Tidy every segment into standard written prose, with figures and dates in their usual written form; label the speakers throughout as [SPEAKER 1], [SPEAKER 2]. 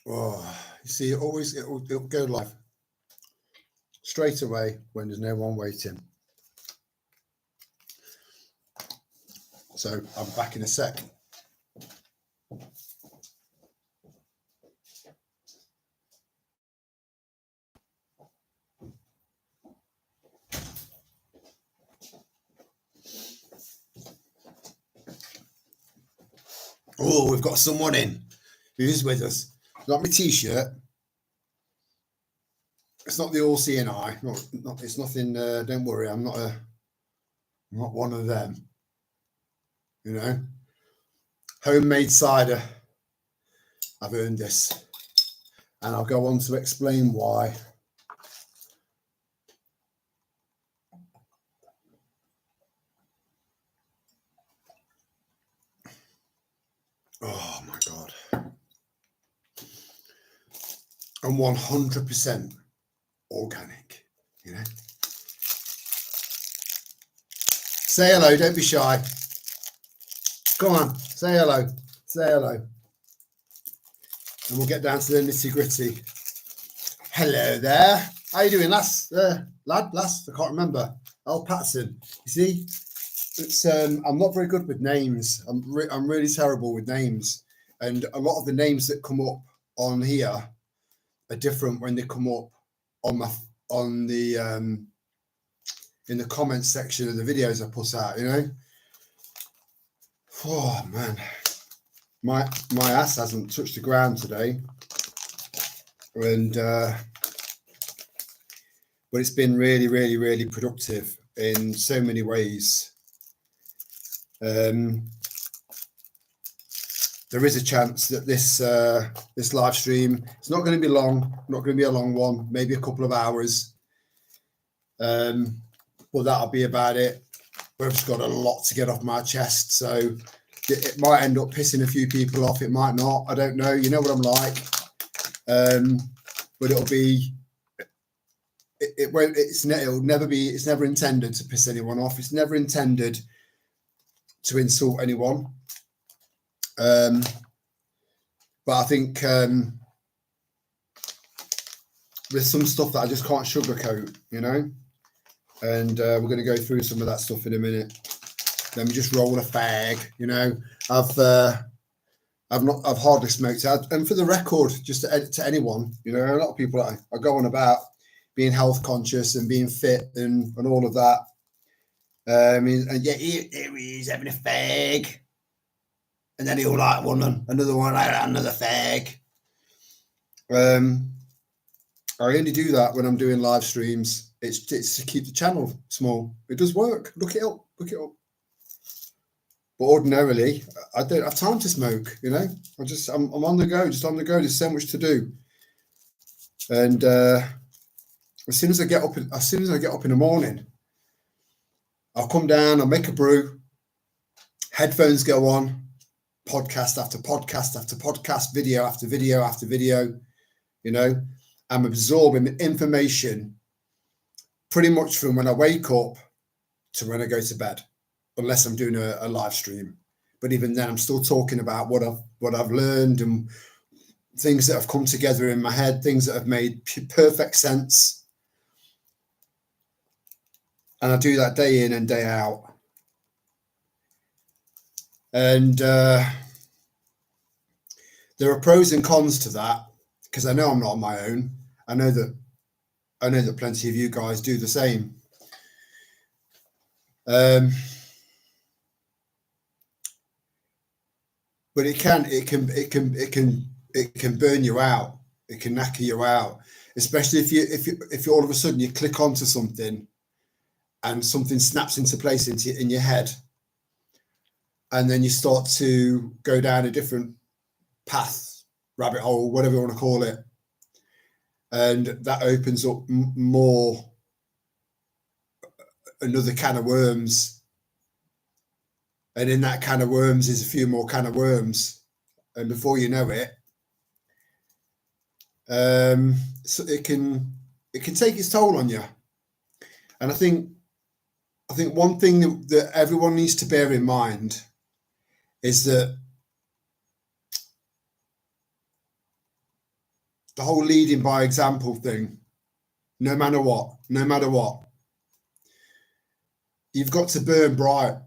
[SPEAKER 1] Oh, you see, it'll go live straight away when there's no one waiting. So I'm back in a sec. Oh, we've got someone in who's with us. Not my t-shirt. It's not the all-seeing eye. Not. It's nothing. Don't worry. I'm not one of them. You know, homemade cider. I've earned this, and I'll go on to explain why. Oh my God. And 100% organic, you know. Say hello, don't be shy. Come on, say hello. Say hello. And we'll get down to the nitty gritty. Hello there. How you doing, lass? Lass? I can't remember. Al Patson. You see, it's I'm not very good with names. I'm really terrible with names, and a lot of the names that come up on here are different when they come up on the in the comments section of the videos I put out. You know. Oh man, my ass hasn't touched the ground today, and but it's been really productive in so many ways. There is a chance that this live stream, it's not going to be long, not going to be a long one, maybe a couple of hours, but that'll be about it. I've just got a lot to get off my chest, so it might end up pissing a few people off, it might not, I don't know, you know what I'm like. But it'll be, it's never intended to piss anyone off, it's never intended to insult anyone. But I think there's some stuff that I just can't sugarcoat, you know, and we're going to go through some of that stuff in a minute. Let me just roll a fag, you know. I've hardly smoked, and for the record, just to anyone, you know, a lot of people I go on about being health conscious and being fit and all of that. And yeah, he's having a fag. And then he'll like another one, another fag. I only do that when I'm doing live streams. It's to keep the channel small. It does work. Look it up. But ordinarily, I don't have time to smoke. You know, I'm on the go, just on the go. There's so much to do. And as soon as I get up in the morning, I'll come down. I'll make a brew. Headphones go on. Podcast after podcast after podcast, video after video after video. You know, I'm absorbing information pretty much from when I wake up to when I go to bed, unless I'm doing a live stream. But even then, I'm still talking about what I've learned and things that have come together in my head, things that have made perfect sense. And I do that day in and day out. And there are pros and cons to that, because I know I'm not on my own. I know that plenty of you guys do the same. But it can burn you out. It can knacker you out, especially if you all of a sudden you click onto something and something snaps into place in your head, and then you start to go down a different path, rabbit hole, whatever you want to call it, and that opens up another can of worms, and in that can of worms is a few more can of worms, and before you know it, so it can take its toll on you. And I think one thing that everyone needs to bear in mind is that the whole leading by example thing, no matter what, you've got to burn bright.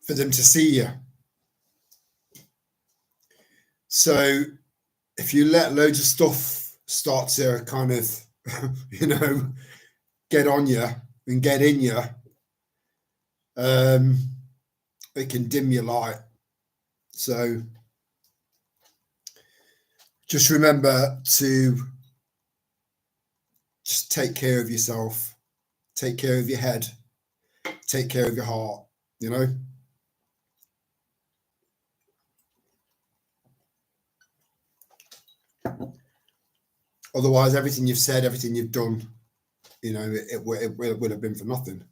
[SPEAKER 1] For them to see you. So if you let loads of stuff start to kind of, you know, get on you and get in you, it can dim your light. So just remember to just take care of yourself, take care of your head, take care of your heart, you know. Otherwise, everything you've said, everything you've done, you know, it would have been for nothing.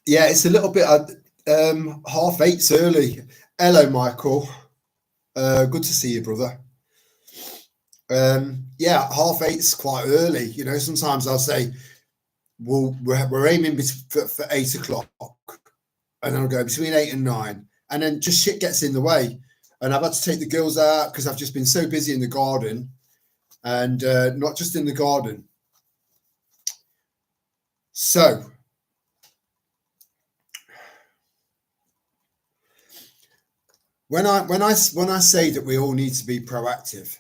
[SPEAKER 1] Yeah, it's a little bit 8:30 early. Hello, Michael. Good to see you, brother. Yeah, 8:30's quite early. You know, sometimes I'll say, well, we're aiming for 8 o'clock, and then I'll go between 8 and 9, and then just shit gets in the way, and I've had to take the girls out because I've just been so busy in the garden, and not just in the garden. So when I say that we all need to be proactive,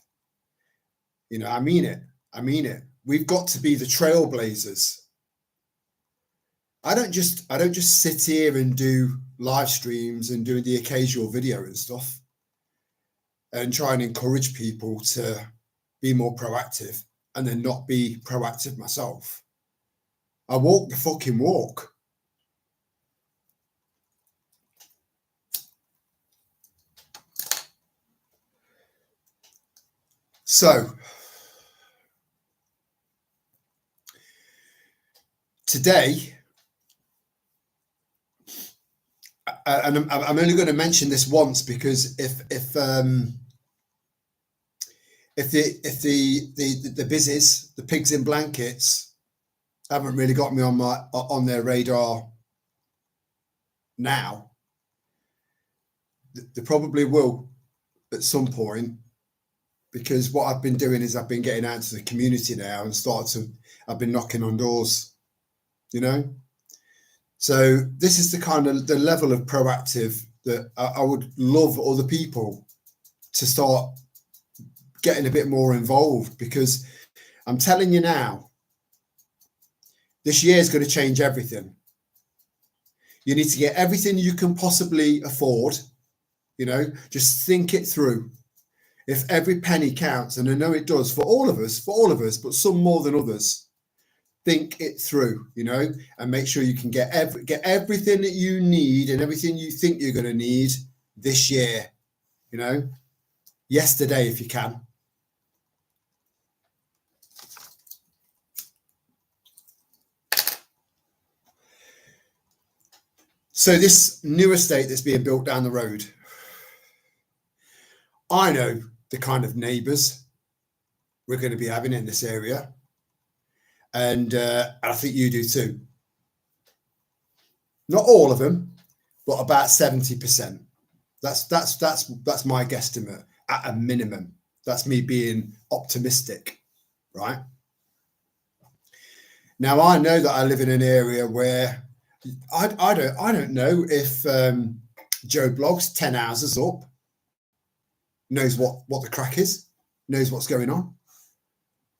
[SPEAKER 1] you know, I mean it. We've got to be the trailblazers. I don't just sit here and do live streams and do the occasional video and stuff and try and encourage people to be more proactive and then not be proactive myself. I walk the fucking walk. So today, and I'm only going to mention this once because if the busies, the pigs in blankets, haven't really got me on their radar now, they probably will at some point, because what I've been doing is I've been getting out to the community now and I've been knocking on doors, you know. So this is the level of proactive that I would love other people to start getting a bit more involved, because I'm telling you now, this year is going to change everything. You need to get everything you can possibly afford, you know, just think it through. If every penny counts, and I know it does for all of us, but some more than others, think it through, you know, and make sure you can get everything that you need and everything you think you're going to need this year, you know, yesterday if you can. So this new estate that's being built down the road, I know the kind of neighbours we're going to be having in this area, and I think you do too. Not all of them, but about 70%. That's my guesstimate at a minimum. That's me being optimistic, right? Now I know that I live in an area where I don't know if Joe Blogs 10 houses up knows what the crack is, knows what's going on.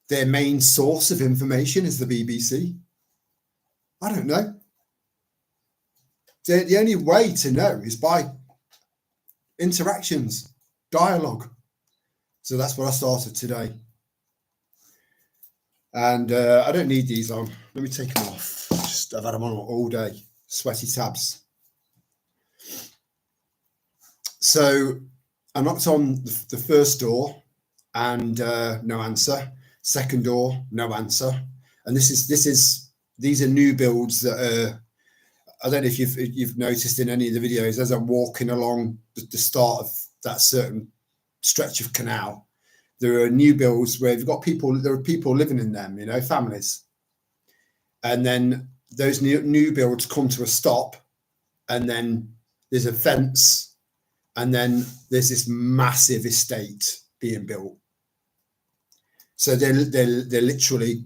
[SPEAKER 1] Their main source of information is the BBC. I don't know. The only way to know is by interactions, dialogue. So that's what I started today. And I don't need these on. Let me take them off. I've had them on all day. Sweaty tabs. So I knocked on the first door and no answer. Second door, no answer. And these are new builds that are, I don't know if you've noticed in any of the videos, as I'm walking along the start of that certain stretch of canal, there are new builds where you've got people, there are people living in them, you know, families. And then those new builds come to a stop, and then there's a fence, and then there's this massive estate being built. So they're literally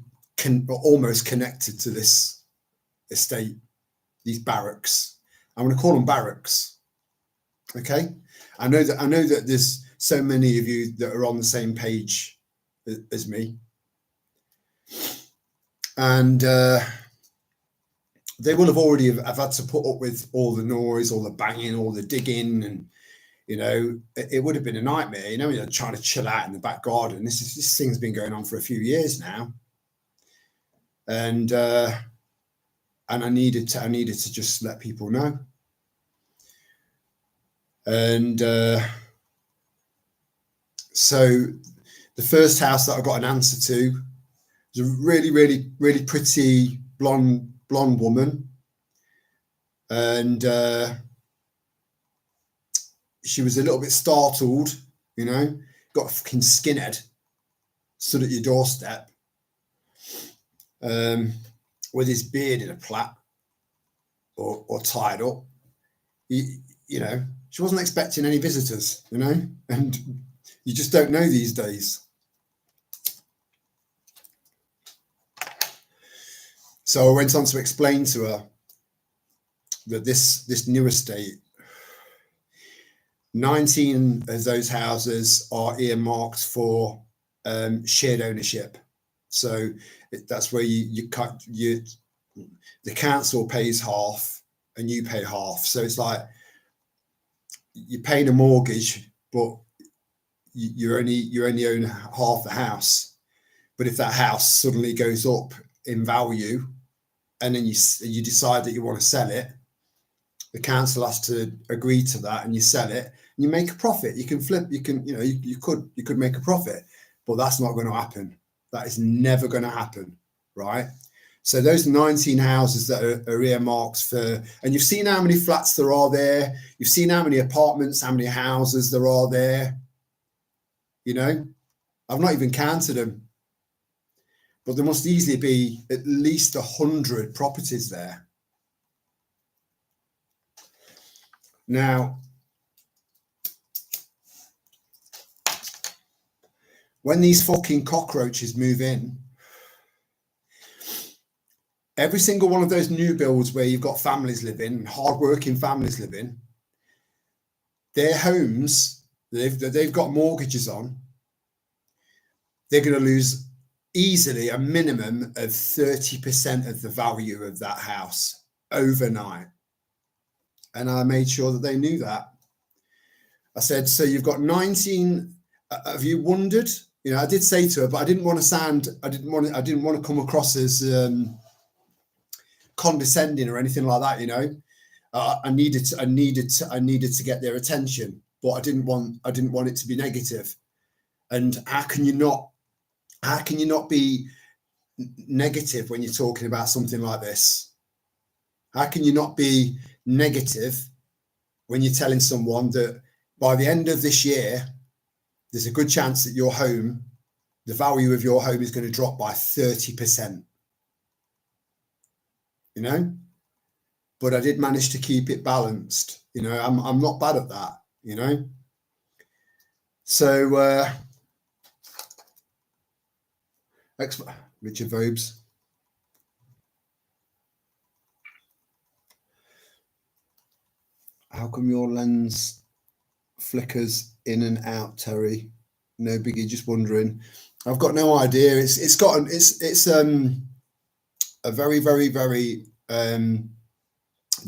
[SPEAKER 1] almost connected to this estate, these barracks. I'm going to call them barracks. Okay. I know that there's so many of you that are on the same page as me. And they will have already have had to put up with all the noise, all the banging, all the digging, and you know, it would have been a nightmare, you know, you're trying to chill out in the back garden. This thing's been going on for a few years now. And I needed to just let people know. And so the first house that I got an answer to was a really pretty blonde woman. And she was a little bit startled, you know, got a fucking skinhead, stood at your doorstep with his beard in a plait or tied up. You know, she wasn't expecting any visitors, you know, and you just don't know these days. So I went on to explain to her that this new estate, 19 of those houses are earmarked for shared ownership. So that's where the council pays half and you pay half. So it's like you're paying a mortgage, but you only own half the house. But if that house suddenly goes up in value, and then you decide that you want to sell it, the council has to agree to that, and you sell it, and you make a profit. You can flip. You can, you know, you could make a profit, but that's not going to happen. That is never going to happen, right? So those 19 houses that are earmarked for, and you've seen how many flats there are there. You've seen how many apartments, how many houses there are there. You know, I've not even counted them, but there must easily be at least 100 properties there. Now, when these fucking cockroaches move in, every single one of those new builds where you've got families living, hardworking families living, their homes, they've got mortgages on, they're going to lose easily a minimum of 30% of the value of that house overnight. And I made sure that they knew that. I said, so you've got 19, have you wondered? You know, I did say to her, but I didn't want to come across as condescending or anything like that, you know. I needed to get their attention, but I didn't want it to be negative. And how can you not be negative when you're talking about something like this? How can you not be negative when you're telling someone that by the end of this year, there's a good chance that your home, the value of your home is going to drop by 30%, you know? But I did manage to keep it balanced. You know, I'm not bad at that, you know? So, Richard Vobes. How come your lens flickers in and out, Terry? No biggie, just wondering. I've got no idea. It's a very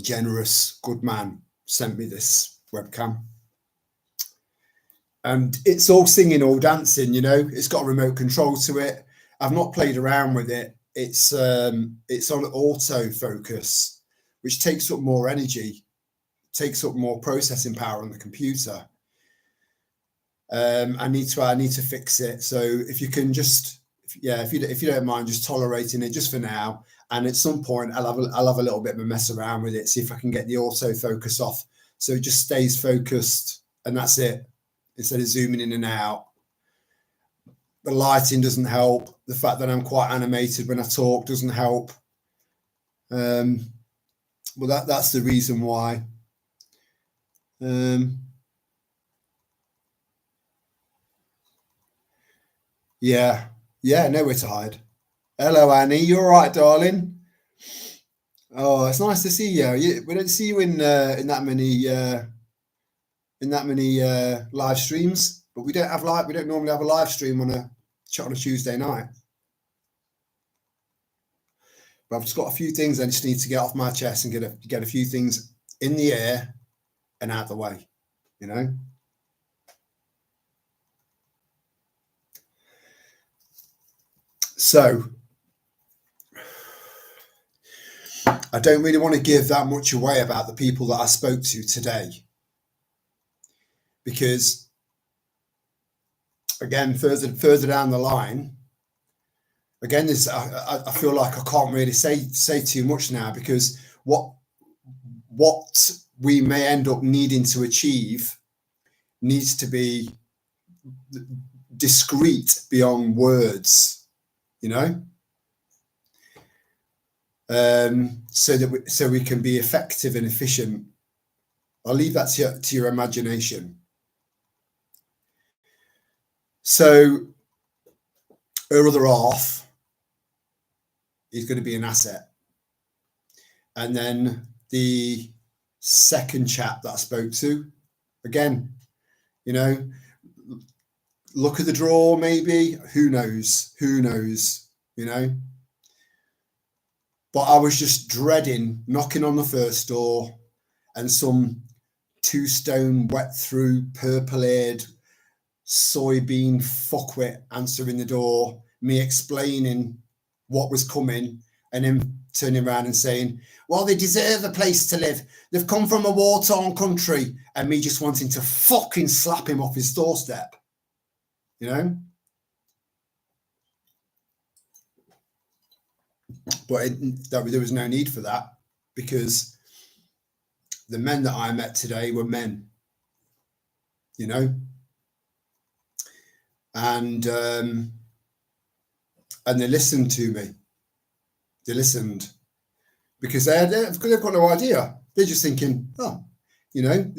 [SPEAKER 1] generous, good man sent me this webcam. And it's all singing, all dancing, you know. It's got a remote control to it. I've not played around with it. It's on auto focus, which takes up more energy, takes up more processing power on the computer. I need to fix it. So if you can just, if you don't mind just tolerating it just for now, and at some point I'll have a little bit of a mess around with it, see if I can get the auto focus off so it just stays focused, and that's it, instead of zooming in and out. the lighting doesn't help. The fact that I'm quite animated when I talk doesn't help. Well, that's the reason why. Yeah, nowhere to hide. Hello, Annie. You all right, darling? Oh, it's nice to see you. We don't see you in that many live streams, but we don't normally have a live stream on a Tuesday night. But I've just got a few things I just need to get off my chest and get a few things in the air and out the way, you know. So I don't really want to give that much away about the people that I spoke to today, because again, further down the line, again, I feel like I can't really say too much now, because what we may end up needing to achieve needs to be discreet beyond words, you know, so we can be effective and efficient. I'll leave that to your imagination. So her other half is going to be an asset. And then the second chap that I spoke to, again, you know, look at the draw, maybe, who knows, you know. But I was just dreading knocking on the first door and some 2-stone wet through, purple-haired soybean fuckwit answering the door, me explaining what was coming, and him turning around and saying, well, they deserve a place to live. They've come from a war-torn country, and me just wanting to fucking slap him off his doorstep, you know? But there was no need for that, because the men that I met today were men, you know? And they listened to me. They listened because they've got no idea. They're just thinking, oh, you know,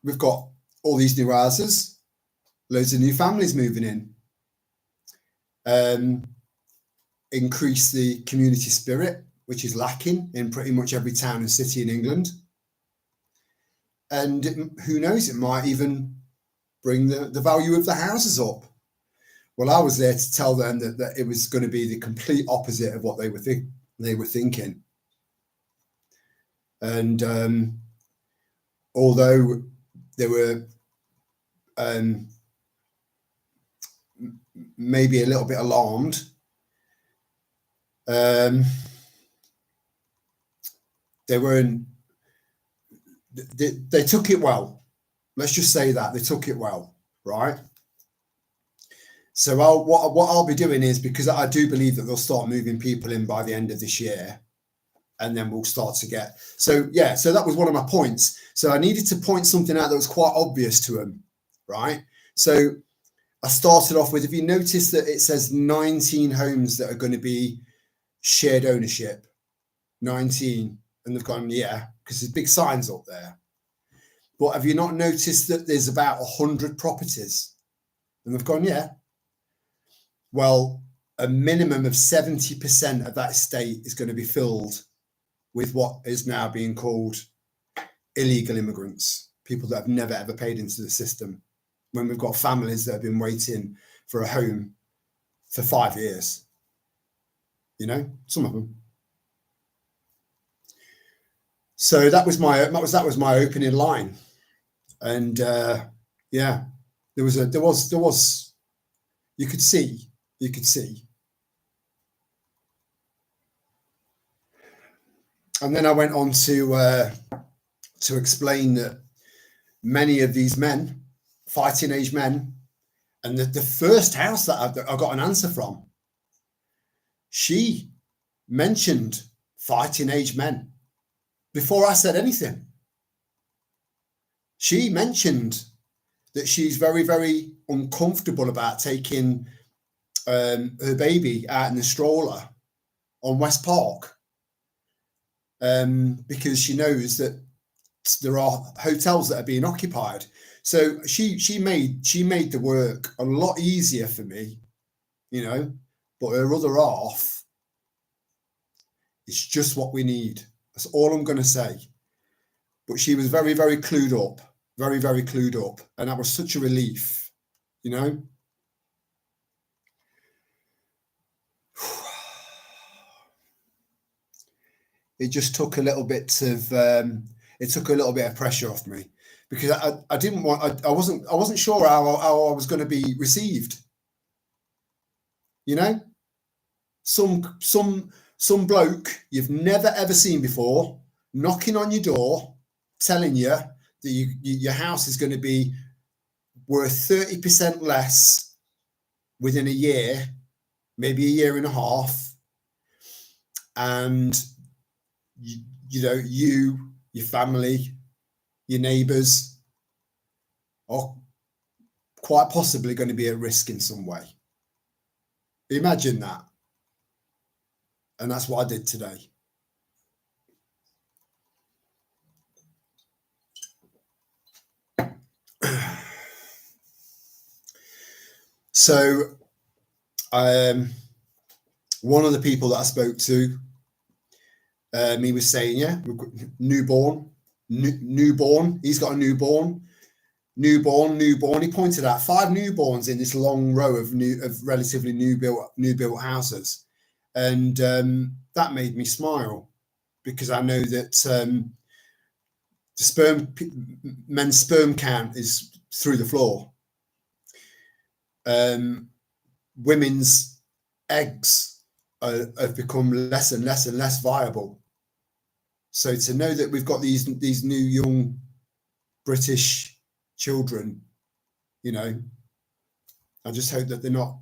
[SPEAKER 1] we've got all these new houses, loads of new families moving in, increase the community spirit, which is lacking in pretty much every town and city in England. And who knows, it might even bring the value of the houses up. Well, I was there to tell them that it was going to be the complete opposite of what they were thinking. And although they were maybe a little bit alarmed, they took it well. Let's just say that they took it well, right? So what I'll be doing is, because I do believe that they'll start moving people in by the end of this year, and then we'll start to get. So that was one of my points. So I needed to point something out that was quite obvious to them, right? So I started off with, if you notice that it says 19 homes that are going to be shared ownership, 19, and they've gone, yeah, because there's big signs up there. But have you not noticed that there's about 100 properties? And they've gone, yeah. Well, a minimum of 70% of that estate is going to be filled with what is now being called illegal immigrants, people that have never, ever paid into the system, when we've got families that have been waiting for a home for 5 years. You know, some of them. So that was my opening line. And yeah, there was you could see. And then I went on to explain that many of these men, fighting age men, and the first house that I got an answer from, she mentioned fighting age men before I said anything. She mentioned that she's very, very uncomfortable about taking her baby out in the stroller on West Park, because she knows that there are hotels that are being occupied. So she made the work a lot easier for me, you know. But her other half is just what we need. That's all I'm going to say. But she was very, very clued up, very, very clued up, and that was such a relief, you know. It just took a little bit of pressure off me, because I didn't want, I wasn't sure how I was going to be received, you know. Some bloke you've never ever seen before knocking on your door, telling you that your house is going to be worth 30% less within a year, maybe a year and a half, and you know, your family, your neighbours are quite possibly going to be at risk in some way. Imagine that. And that's what I did today. So, one of the people that I spoke to, he was saying, yeah, newborn. He's got a newborn. He pointed out 5 newborns in this long row of relatively new built houses, and that made me smile, because I know that men's sperm count is through the floor. Women's eggs have become less and less and less viable. So to know that we've got these new young British children, you know, I just hope that they're not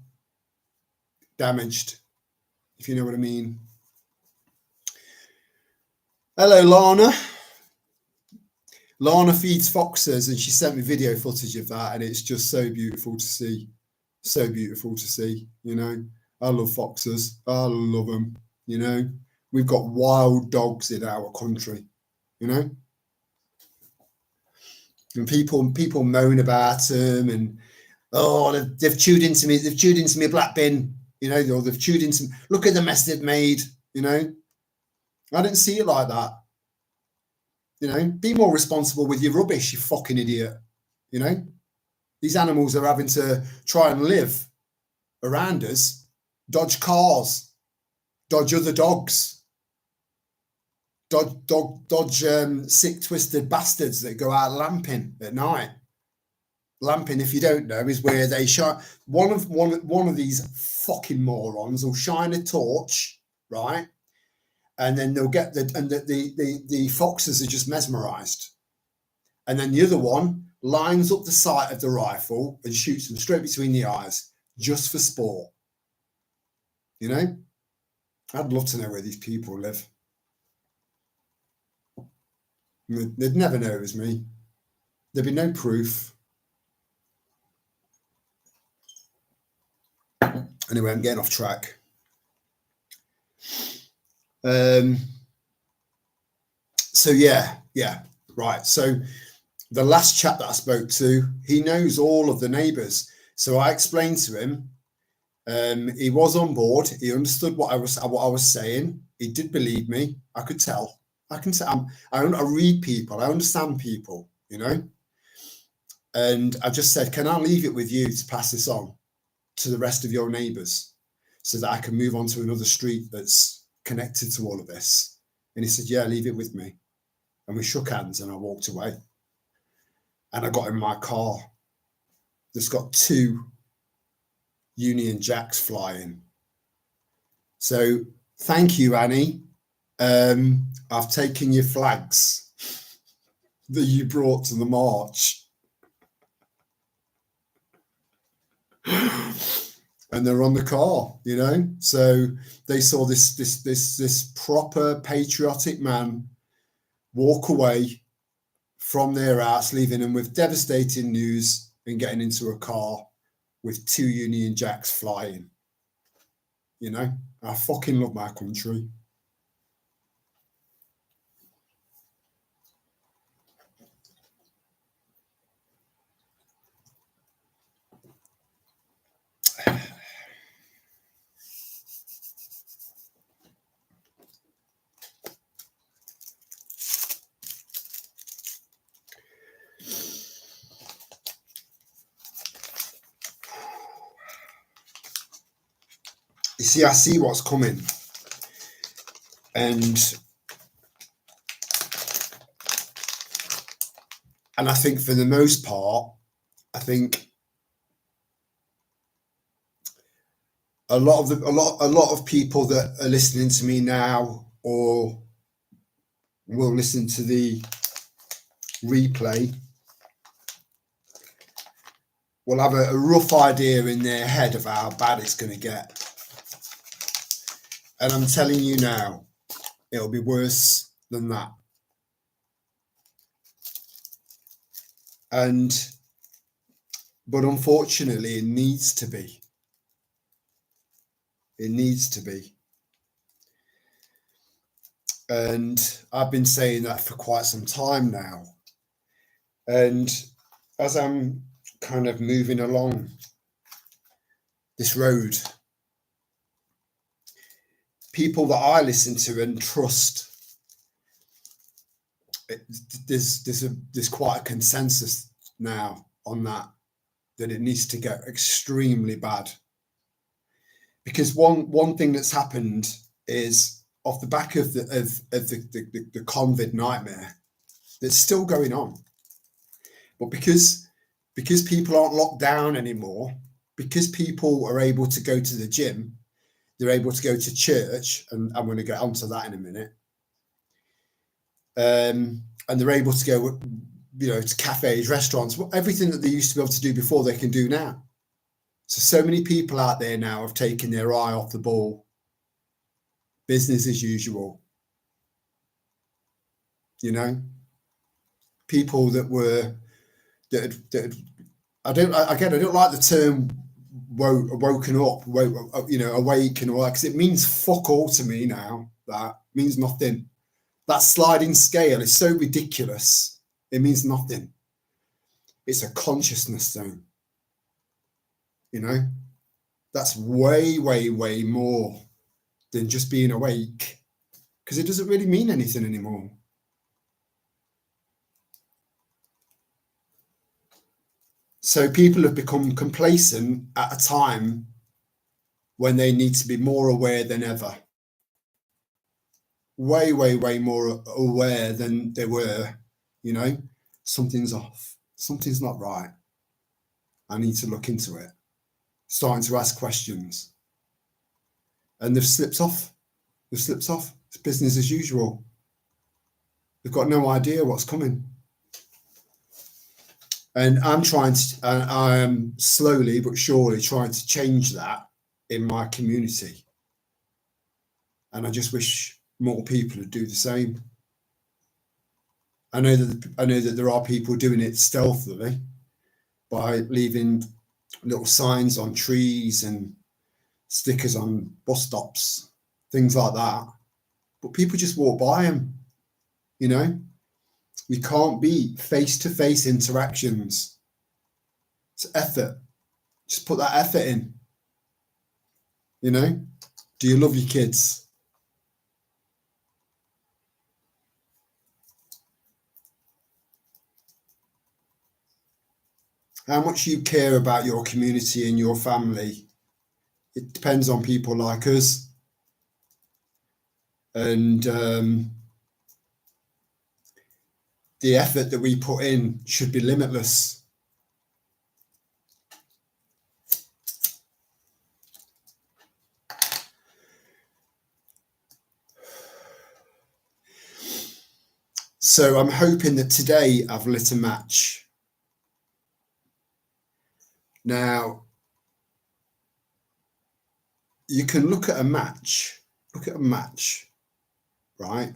[SPEAKER 1] damaged, if you know what I mean. Hello, Lana. Lana feeds foxes, and she sent me video footage of that, and it's just so beautiful to see. So beautiful to see, you know. I love foxes. I love them, you know. We've got wild dogs in our country, you know. And people moan about them, and oh, they've chewed into me. They've chewed into me a black bin, you know. Or they've chewed into. Look at the mess they've made, you know. I didn't see it like that. You know, be more responsible with your rubbish, you fucking idiot. You know, these animals are having to try and live around us, dodge cars, dodge other dogs, dodge sick, twisted bastards that go out lamping at night. Lamping, if you don't know, is where they shine. One of these fucking morons will shine a torch, right? And then they'll get the foxes are just mesmerized. And then the other one lines up the sight of the rifle and shoots them straight between the eyes, just for sport. You know? I'd love to know where these people live. They'd never know it was me. There'd be no proof. Anyway, I'm getting off track. So yeah, right. So the last chap that I spoke to, he knows all of the neighbours. So I explained to him. He was on board. He understood what I was saying. He did believe me. I could tell. I can tell. I read people. I understand people. You know. And I just said, can I leave it with you to pass this on to the rest of your neighbours, so that I can move on to another street that's connected to all of this? And he said, yeah, leave it with me. And we shook hands, and I walked away. And I got in my car that's got 2 Union Jacks flying. So thank you, Annie. I've taken your flags that you brought to the march. And they're on the car, you know. So they saw this proper patriotic man walk away from their house, leaving them with devastating news and getting into a car with 2 Union Jacks flying. you know. I fucking love my country. You see, I see what's coming. And I think for the most part, I think a lot of people that are listening to me now or will listen to the replay will have a rough idea in their head of how bad it's going to get. And I'm telling you now, it'll be worse than that. But unfortunately, it needs to be. It needs to be. And I've been saying that for quite some time now. And as I'm kind of moving along this road, people that I listen to and trust, there's quite a consensus now on that it needs to get extremely bad. Because one thing that's happened is off the back of the COVID nightmare that's still going on, but because people aren't locked down anymore, because people are able to go to the gym, they're able to go to church, and I'm going to get onto that in a minute. And they're able to go, to cafes, restaurants, everything that they used to be able to do before, they can do now. So many people out there now have taken their eye off the ball. Business as usual. People that I don't like the term woken up, awake and all that, because it means fuck all to me now. That means nothing. That sliding scale is so ridiculous. It means nothing. It's a consciousness thing. That's way, way, way more than just being awake, because it doesn't really mean anything anymore. So people have become complacent at a time when they need to be more aware than ever. Way, way, way more aware than they were. Something's off. Something's not right. I need to look into it. Starting to ask questions. And they've slipped off. It's business as usual. They've got no idea what's coming. And I am slowly but surely trying to change that in my community. And I just wish more people would do the same. I know that there are people doing it stealthily by leaving little signs on trees and stickers on bus stops, things like that. But people just walk by them, You can't beat face-to-face interactions. It's effort. Just put that effort in. Do you love your kids? How much you care about your community and your family, it depends on people like us. And the effort that we put in should be limitless. So I'm hoping that today I've lit a match. Now, you can look at a match, right?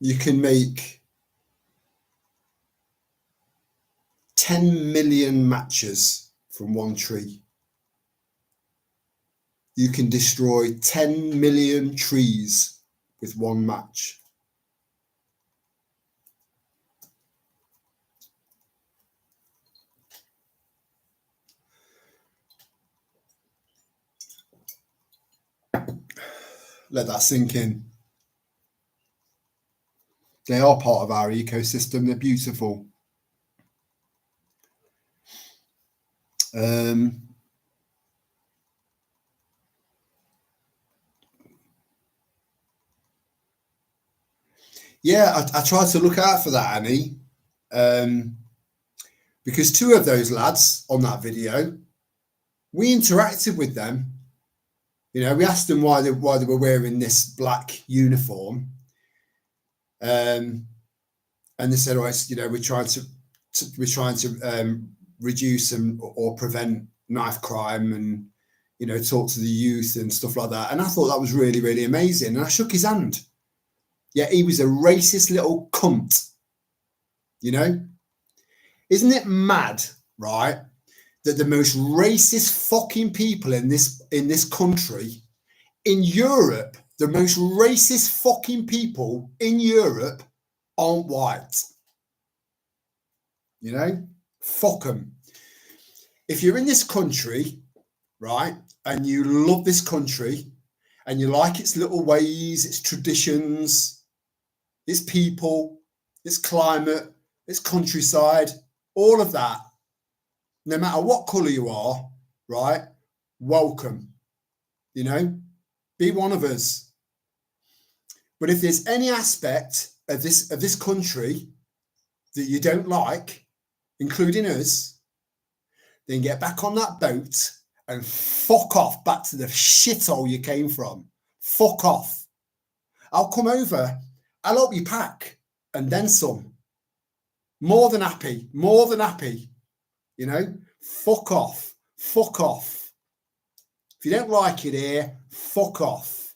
[SPEAKER 1] You can make 10 million matches from one tree. you can destroy 10 million trees with one match. Let that sink in. They are part of our ecosystem. They're beautiful. Yeah, I tried to look out for that, Annie, because two of those lads on that video, we interacted with them. You know, we asked them why they were wearing this black uniform, and they said, "Oh, it's, you know, we're trying to reduce or prevent knife crime, and you know, talk to the youth and stuff like that." And I thought that was really, really amazing. And I shook his hand. Yeah, he was a racist little cunt. You know, isn't it mad, right? That the most racist fucking people in this country, in Europe, the most racist fucking people in Europe aren't white. You know, fuck them. If you're in this country, right, and you love this country and you like its little ways, its traditions, its people, its climate, its countryside, all of that, no matter what colour you are, right, welcome. You know, be one of us. But if there's any aspect of this country that you don't like, including us, then get back on that boat and fuck off back to the shithole you came from. Fuck off. I'll come over. I'll help you pack and then some. More than happy. More than happy. You know, fuck off. Fuck off. If you don't like it here, fuck off.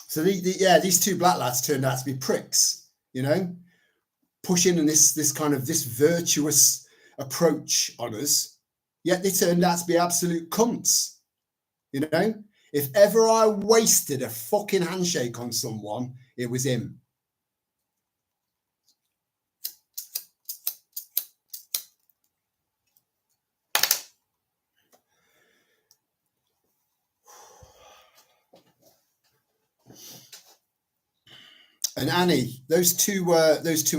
[SPEAKER 1] So these two black lads turned out to be pricks, you know, pushing in this virtuous approach on us. Yet they turned out to be absolute cunts. You know, if ever I wasted a fucking handshake on someone, it was him. And Annie, those two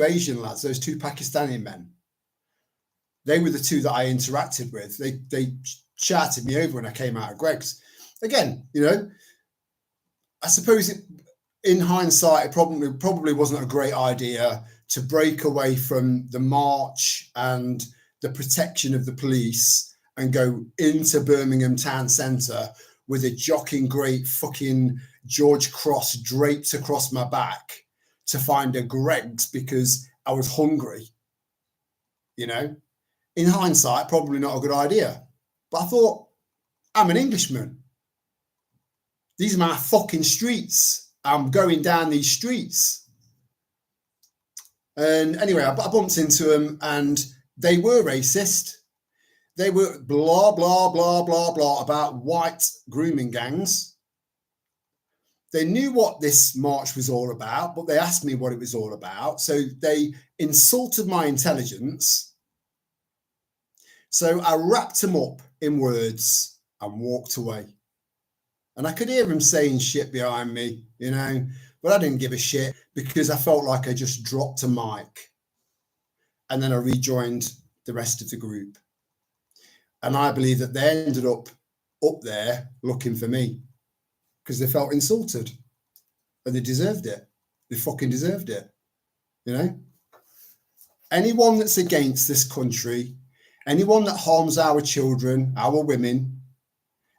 [SPEAKER 1] Asian lads, those two Pakistani men, they were the two that I interacted with. They chatted me over when I came out of Greg's. Again, you know, I suppose in hindsight, it probably wasn't a great idea to break away from the march and the protection of the police and go into Birmingham town centre with a jocking great fucking George Cross draped across my back to find a Greg's because I was hungry. You know, in hindsight, probably not a good idea. But I thought, I'm an Englishman. These are my fucking streets. I'm going down these streets. And anyway, I bumped into them and they were racist. They were blah, blah, blah, blah, blah about white grooming gangs. They knew what this march was all about, but they asked me what it was all about. So they insulted my intelligence. So I wrapped them up in words and walked away. And I could hear him saying shit behind me, you know, but I didn't give a shit because I felt like I just dropped a mic. And then I rejoined the rest of the group. And I believe that they ended up there looking for me because they felt insulted and they deserved it. They fucking deserved it, you know. Anyone that's against this country, anyone that harms our children, our women,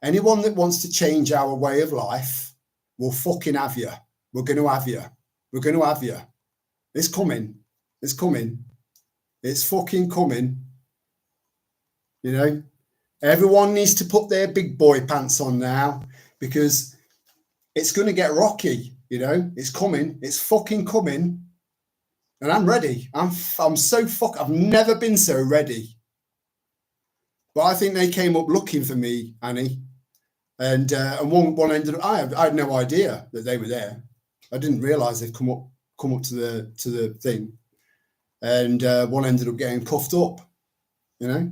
[SPEAKER 1] anyone that wants to change our way of life, will fucking have you. We're going to have you. We're going to have you. It's coming. It's coming. It's fucking coming. You know, everyone needs to put their big boy pants on now because it's going to get rocky. You know, it's coming. It's fucking coming. And I'm ready. I'm so I've never been so ready. But I think they came up looking for me, Annie, and one ended up. I had no idea that they were there. I didn't realise they'd come up to the thing, and one ended up getting cuffed up. You know,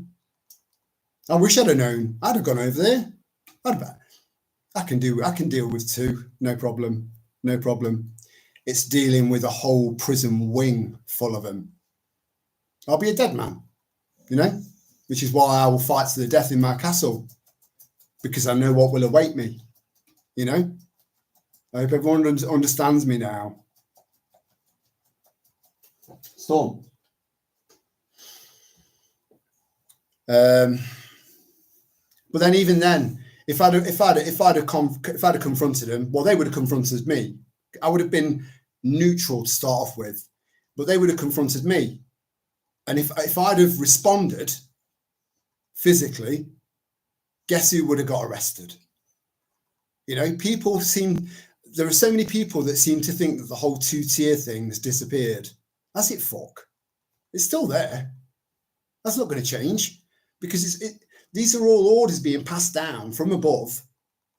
[SPEAKER 1] I wish I'd have known. I'd have gone over there. I can deal with two, no problem. It's dealing with a whole prison wing full of them. I'll be a dead man, you know, which is why I will fight to the death in my castle, because I know what will await me, you know. I hope everyone understands me now. Storm. But then, even then, if I'd have confronted them, well, they would have confronted me. I would have been neutral to start off with, but they would have confronted me. And if I'd have responded physically, guess who would have got arrested? You know, there are so many people that seem to think that the whole two-tier thing has disappeared. That's it, fuck. It's still there. That's not going to change, because these are all orders being passed down from above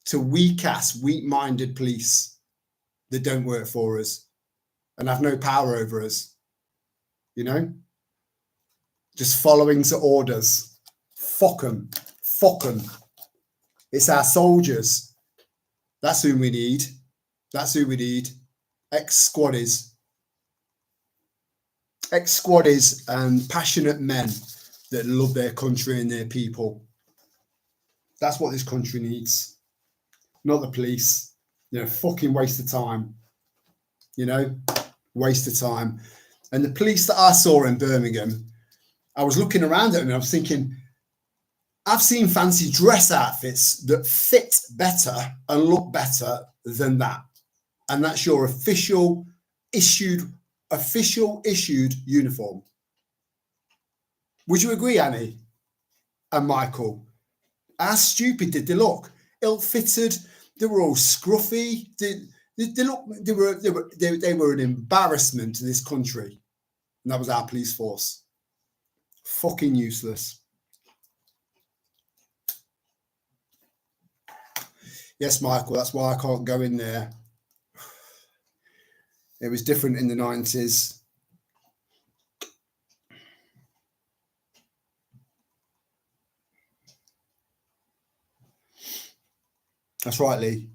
[SPEAKER 1] to weak-ass, weak-minded police that don't work for us and have no power over us, you know? Just following the orders. Fuck them. It's our soldiers. That's who we need. Ex-squaddies and passionate men that love their country and their people. That's what this country needs, not the police. You know, fucking waste of time. You know, waste of time. And the police that I saw in Birmingham, I was looking around at them and I was thinking, I've seen fancy dress outfits that fit better and look better than that. And that's your official issued uniform. Would you agree, Annie and Michael? How stupid did they look? Ill-fitted. They were all scruffy. They were an embarrassment to this country. And that was our police force. Fucking useless. Yes, Michael, that's why I can't go in there. It was different in the 90s. That's right, Lee.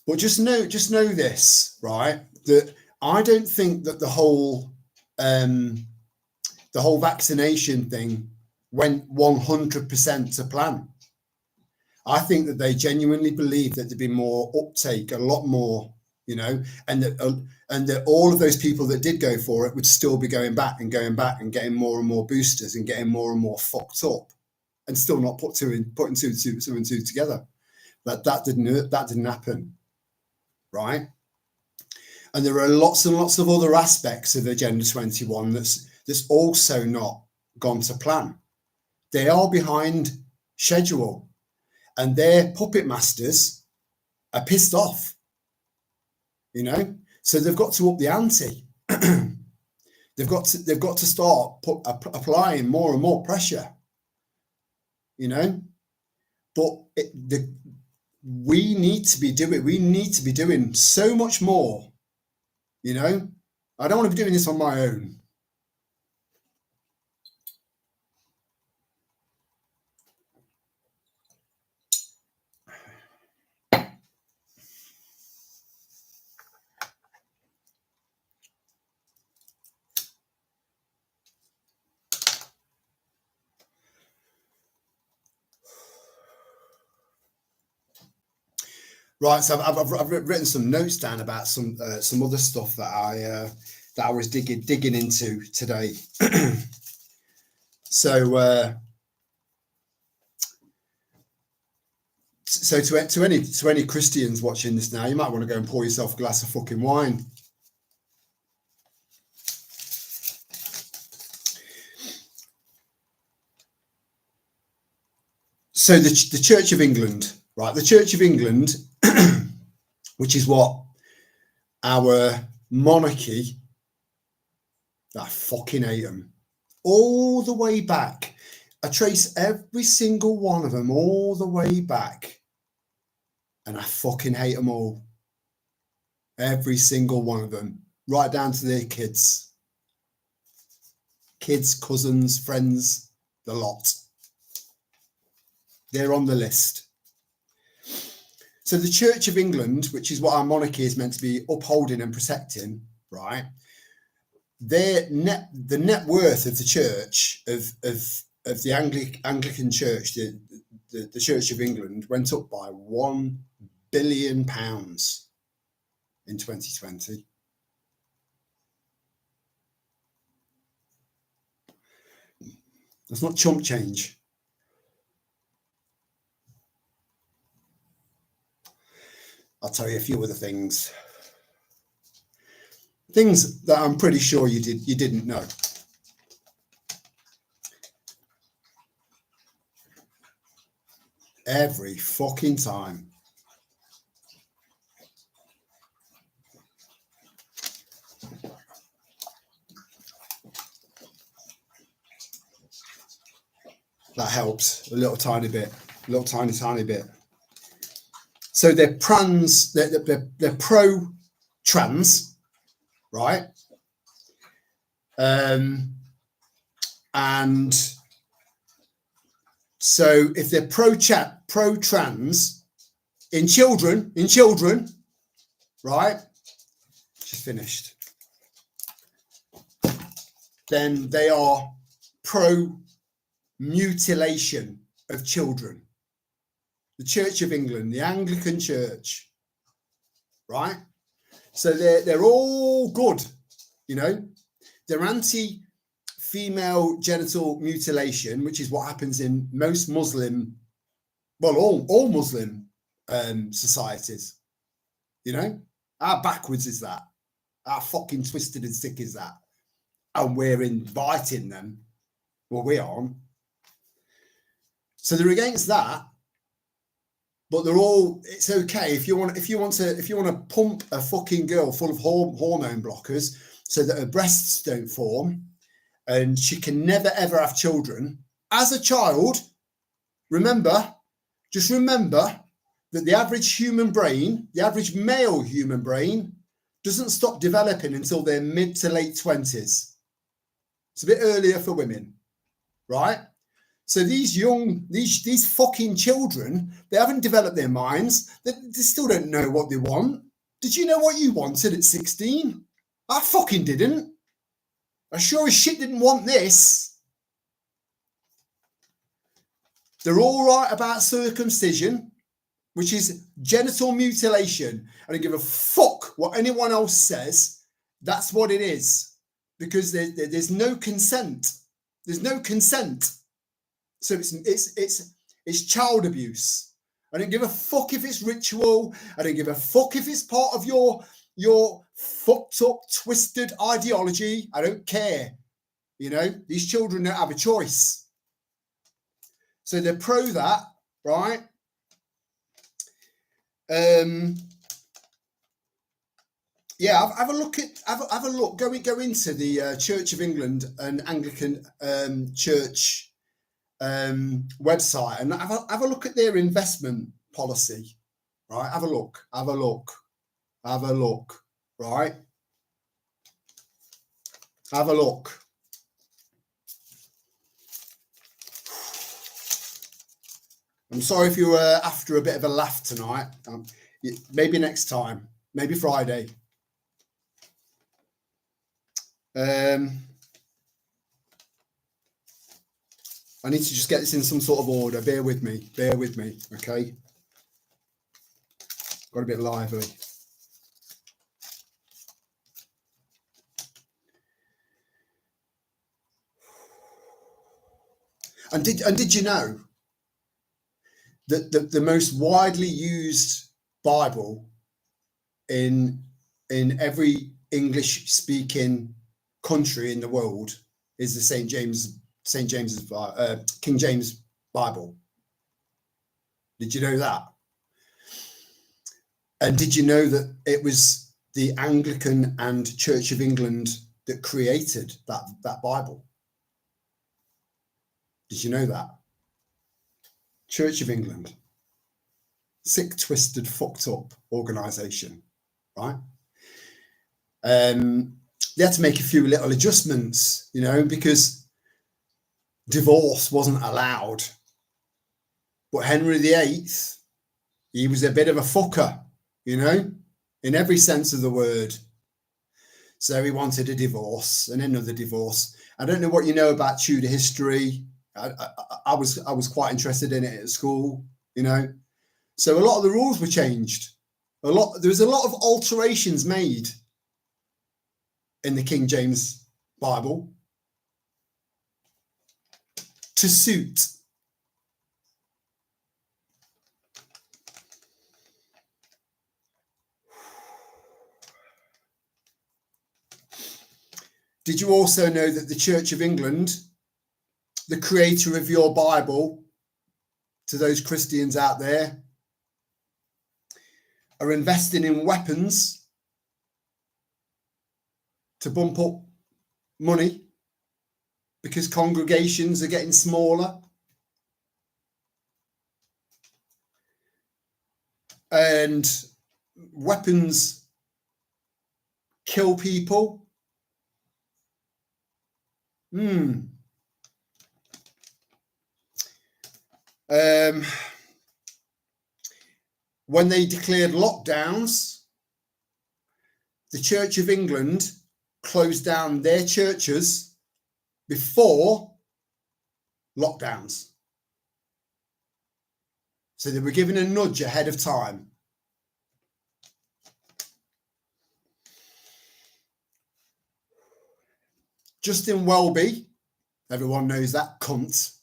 [SPEAKER 1] But just know this, right? That I don't think that the whole vaccination thing went 100% to plan. I think that they genuinely believe that there'd be more uptake, a lot more, you know, and that all of those people that did go for it would still be going back and getting more and more boosters and getting more and more fucked up, and still not putting two and two together. But that didn't happen, right? And there are lots and lots of other aspects of Agenda 21 that's also not gone to plan. They are behind schedule, and their puppet masters are pissed off, you know. So they've got to up the ante. They've got to start applying more and more pressure, you know. But we need to be doing so much more, you know. I don't want to be doing this on my own. Right, so I've written some notes down about some other stuff that I was digging into today. So to any Christians watching this now, you might want to go and pour yourself a glass of fucking wine. So the Church of England, right? The Church of England, which is what our monarchy, I fucking hate them, all the way back. I trace every single one of them all the way back, and I fucking hate them all. Every single one of them, right down to their kids, cousins, friends, the lot. They're on the list. So the Church of England, which is what our monarchy is meant to be upholding and protecting, right? The net worth of the church of the Anglican Church, the Church of England, went up by £1 billion in 2020. That's not chump change. I'll tell you a few other things that I'm pretty sure you didn't know. Every fucking time. That helps a little tiny bit, a little tiny bit. So they're pro-trans, right? And so if they're pro-trans in children, right? She's finished. Then they are pro-mutilation of children. The Church of England, the Anglican Church, right? So they're all good, you know. They're anti-female genital mutilation, which is what happens in most Muslim, well, all Muslim societies. You know, how backwards is that? How fucking twisted and sick is that? And we're inviting them. Well, we aren't. So they're against that. But they're all. It's okay if you want to pump a fucking girl full of hormone blockers so that her breasts don't form, and she can never ever have children. As a child, just remember that the average human brain, the average male human brain, doesn't stop developing until their mid to late 20s. It's a bit earlier for women, right? So these fucking children, they haven't developed their minds. They still don't know what they want. Did you know what you wanted at 16? I fucking didn't. I sure as shit didn't want this. They're all right about circumcision, which is genital mutilation. I don't give a fuck what anyone else says. That's what it is. Because there's no consent. There's no consent. So it's child abuse. I don't give a fuck if it's ritual. I don't give a fuck if it's part of your fucked up, twisted ideology. I don't care. You know, these children don't have a choice. So they're pro that, right? Yeah, have a look. Go into the Church of England and Anglican Church website and have a look at their investment policy, right? Have a look, right? Have a look. I'm sorry if you were after a bit of a laugh tonight. Maybe next time, maybe Friday. I need to just get this in some sort of order. Bear with me, okay? Got a bit lively. And did you know that the most widely used Bible in every English-speaking country in the world is the King James Bible? Did you know that? And did you know that it was the Anglican and Church of England that created that Bible? Did you know that? Church of England. Sick, twisted, fucked up organisation, right? They had to make a few little adjustments, you know, because divorce wasn't allowed. But Henry VIII, he was a bit of a fucker, you know, in every sense of the word. So he wanted a divorce and another divorce. I don't know what you know about Tudor history. I was quite interested in it at school, you know. So a lot of the rules were changed. There was a lot of alterations made in the King James Bible to suit. Did you also know that the Church of England, the creator of your Bible, to those Christians out there, are investing in weapons to bump up money because congregations are getting smaller? And weapons kill people. When they declared lockdowns, the Church of England closed down their churches before lockdowns. So they were given a nudge ahead of time. Justin Welby, everyone knows that cunt.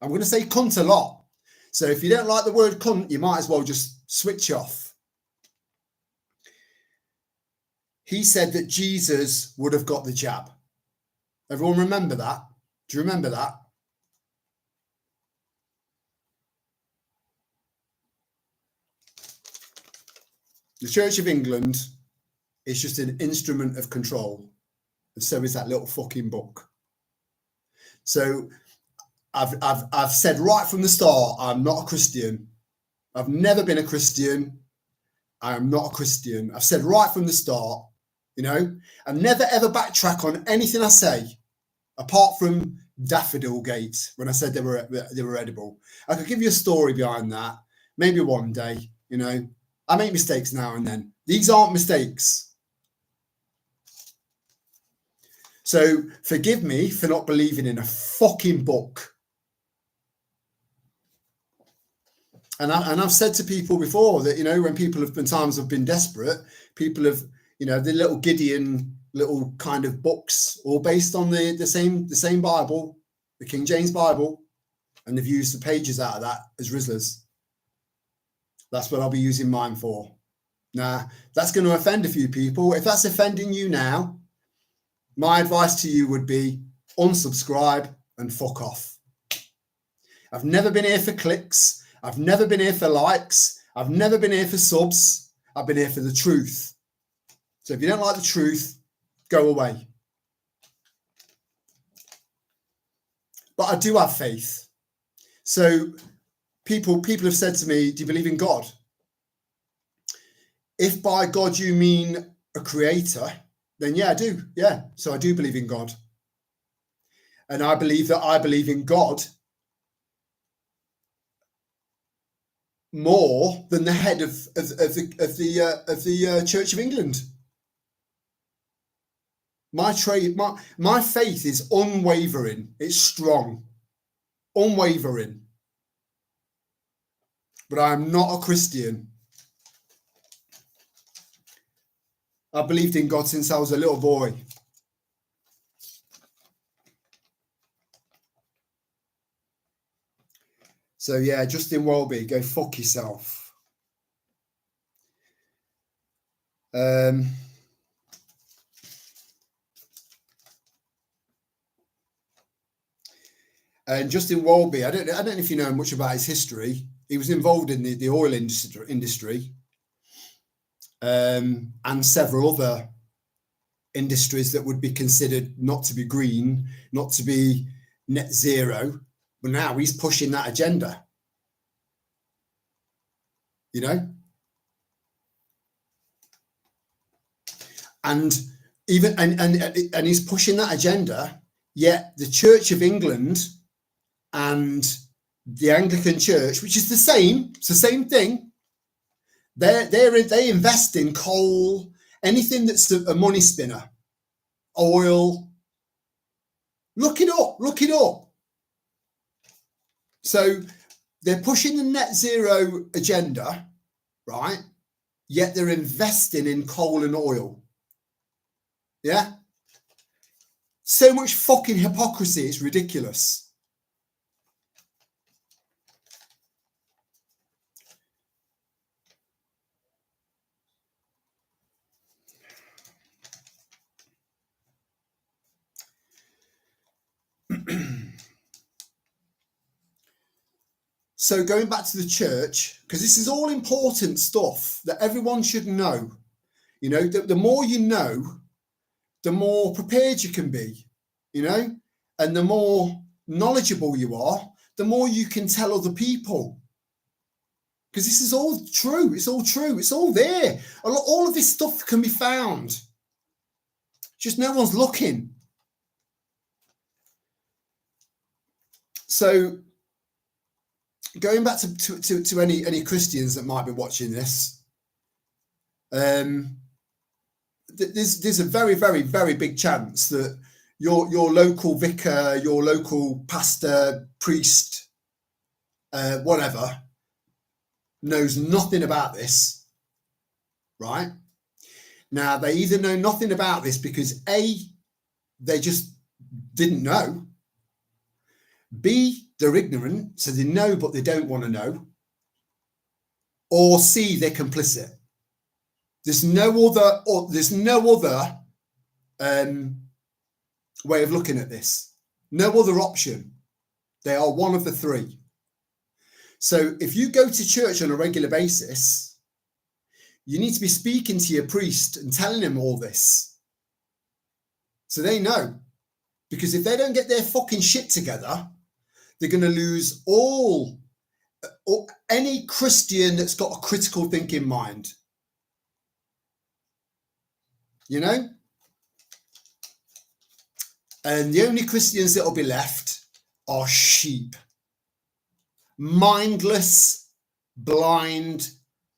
[SPEAKER 1] I'm going to say cunt a lot. So if you don't like the word cunt, you might as well just switch off. He said that Jesus would have got the jab. Everyone remember that? Do you remember that? The Church of England is just an instrument of control. And so is that little fucking book. So I've said right from the start, I'm not a Christian. I've never been a Christian. I am not a Christian. I've said right from the start, you know, I never ever backtrack on anything I say, apart from Daffodil Gate, when I said they were edible. I could give you a story behind that, maybe one day, you know. I make mistakes now and then. These aren't mistakes. So forgive me for not believing in a fucking book. And I've said to people before that, you know, when people have been times have been desperate, people have, you know, the little Gideon little kind of books, all based on the same Bible, the King James Bible, and they've used the pages out of that as Rizzlers. That's what I'll be using mine for. Now, that's going to offend a few people. If that's offending you now, my advice to you would be unsubscribe and fuck off. I've never been here for clicks. I've never been here for likes. I've never been here for subs. I've been here for the truth. So if you don't like the truth, go away. But I do have faith. So people have said to me, do you believe in God? If by God you mean a creator, then yeah, I do. Yeah. So I do believe in God. And I believe that I believe in God more than the head of the Church of England. My faith is unwavering. It's strong, unwavering. But I am not a Christian. I believed in God since I was a little boy. So yeah, Justin Welby, go fuck yourself. And Justin Welby, I don't know if you know much about his history. He was involved in the oil industry and several other industries that would be considered not to be green, not to be net zero. But now he's pushing that agenda, you know? And even and he's pushing that agenda, yet the Church of England and the Anglican Church, which is the same, it's the same thing. They invest in coal, anything that's a money spinner, oil. Look it up. So they're pushing the net zero agenda, right? Yet they're investing in coal and oil. Yeah? So much fucking hypocrisy, it's ridiculous. So going back to the church, because this is all important stuff that everyone should know. You know, the more you know, the more prepared you can be, you know, and the more knowledgeable you are, the more you can tell other people. Because this is all true. It's all true. It's all there. All of this stuff can be found. Just no one's looking. So going back to any Christians that might be watching this, there's a very, very, very big chance that your local vicar, your local pastor, priest, whatever, knows nothing about this, right? Now, they either know nothing about this because A, they just didn't know, B, they're ignorant, so they know but they don't want to know, or C, they're complicit. There's no other way of looking at this. No other option. They are one of the three. So if you go to church on a regular basis, you need to be speaking to your priest and telling him all this, so they know. Because if they don't get their fucking shit together, they're going to lose any Christian that's got a critical thinking mind. You know? And the only Christians that will be left are sheep. Mindless, blind,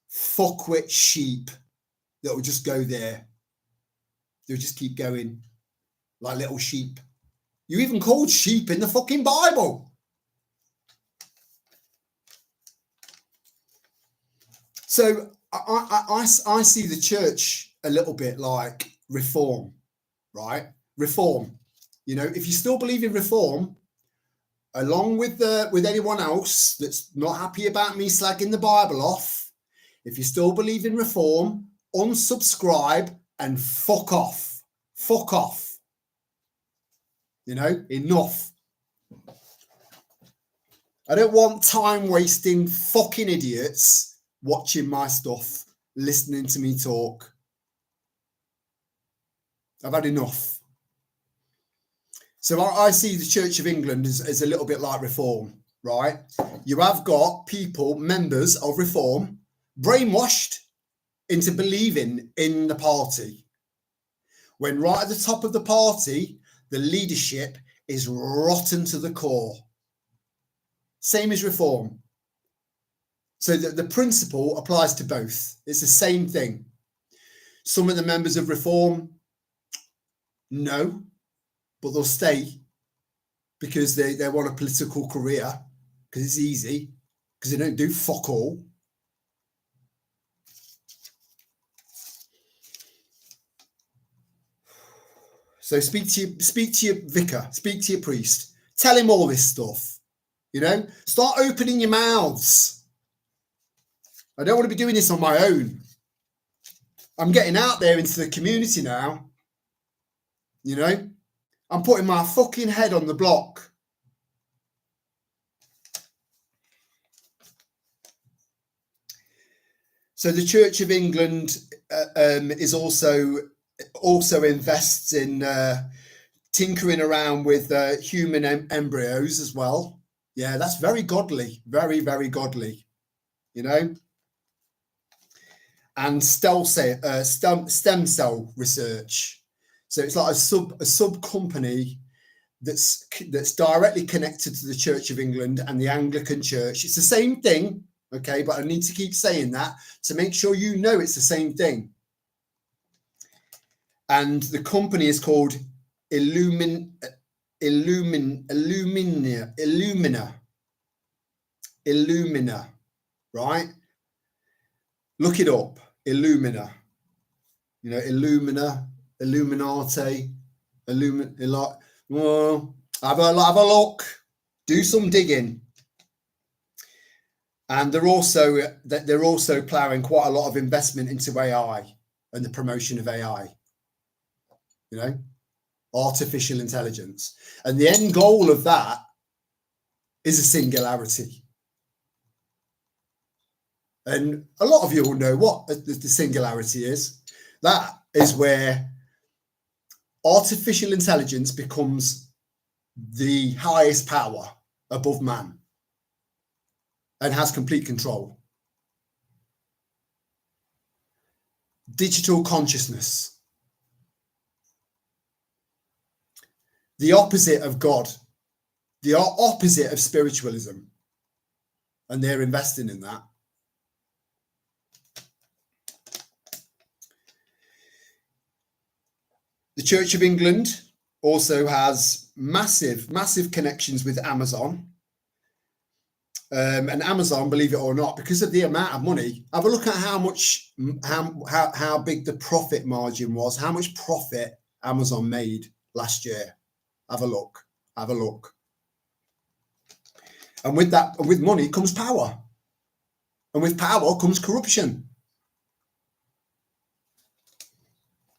[SPEAKER 1] fuckwit sheep that will just go there. They'll just keep going like little sheep. You're even called sheep in the fucking Bible. So I see the church a little bit like reform, right? Reform. You know, if you still believe in reform, along with anyone else that's not happy about me slagging the Bible off, if you still believe in reform, unsubscribe and fuck off. Fuck off. You know, enough. I don't want time wasting fucking idiots watching my stuff, listening to me talk. I've had enough. So I see the Church of England as a little bit like reform, right? You have got people, members of reform, brainwashed into believing in the party, when right at the top of the party, the leadership is rotten to the core. Same as reform. So the principle applies to both. It's the same thing. Some of the members of reform, no, but they'll stay because they want a political career, because it's easy, because they don't do fuck all. So speak to your vicar, speak to your priest, tell him all this stuff. You know, start opening your mouths. I don't want to be doing this on my own. I'm getting out there into the community now. You know, I'm putting my fucking head on the block. So the Church of England is also invests in tinkering around with human embryos as well. Yeah, that's very godly, very, very godly, you know. And stem cell research. So it's like a sub company that's directly connected to the Church of England and the Anglican Church. It's the same thing, okay, but I need to keep saying that to make sure you know it's the same thing. And the company is called Illumina, right? Look it up, Illumina. You know, Illumina, Illuminati, well, have a look, do some digging. And they're also ploughing quite a lot of investment into AI and the promotion of AI, you know, artificial intelligence. And the end goal of that is a singularity. And a lot of you will know what the singularity is. That is where artificial intelligence becomes the highest power above man and has complete control. Digital consciousness. The opposite of God. The opposite of spiritualism. And they're investing in that. The Church of England also has massive connections with Amazon. And Amazon, believe it or not, because of the amount of money, have a look at how big the profit margin was, how much profit Amazon made last year. Have a look. And with money comes power. And with power comes corruption.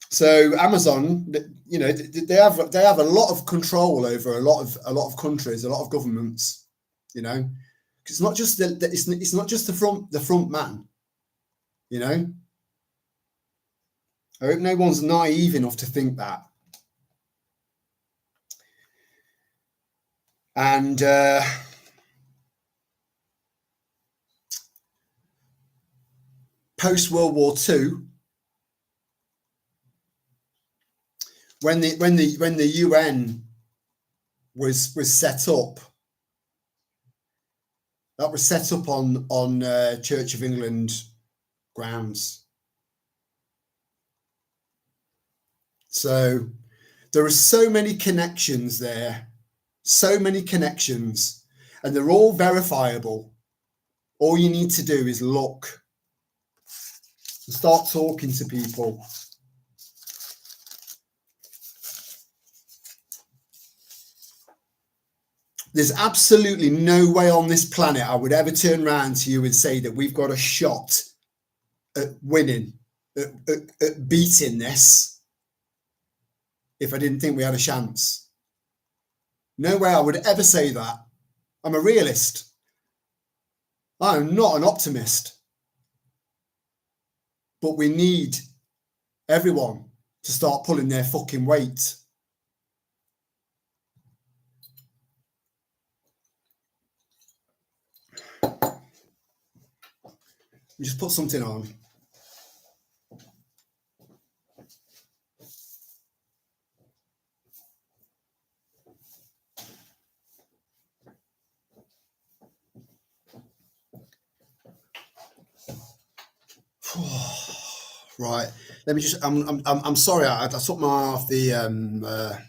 [SPEAKER 1] So Amazon, you know, they have a lot of control over a lot of countries, a lot of governments, you know. It's not just it's not just the front man, you know. I hope no one's naive enough to think that. And post World War II, when the UN was set up, that was set up on Church of England grounds. So there are so many connections there, and they're all verifiable. All you need to do is look and start talking to people. There's absolutely no way on this planet I would ever turn around to you and say that we've got a shot at winning, at beating this, if I didn't think we had a chance. No way I would ever say that. I'm a realist. I am not an optimist. But we need everyone to start pulling their fucking weight. We just put something on. Right. Let me just. I'm sorry. I took my eye off the.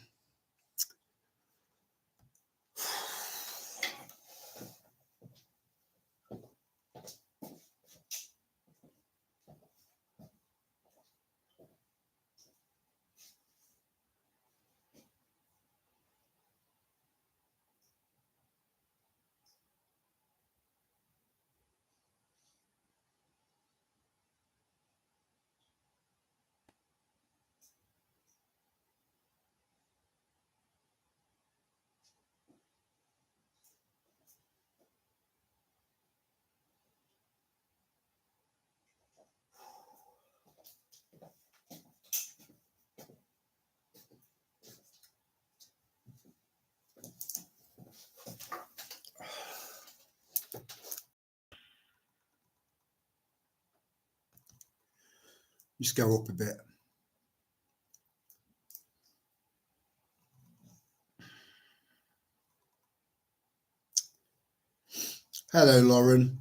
[SPEAKER 1] Just go up a bit. Hello, Lauren.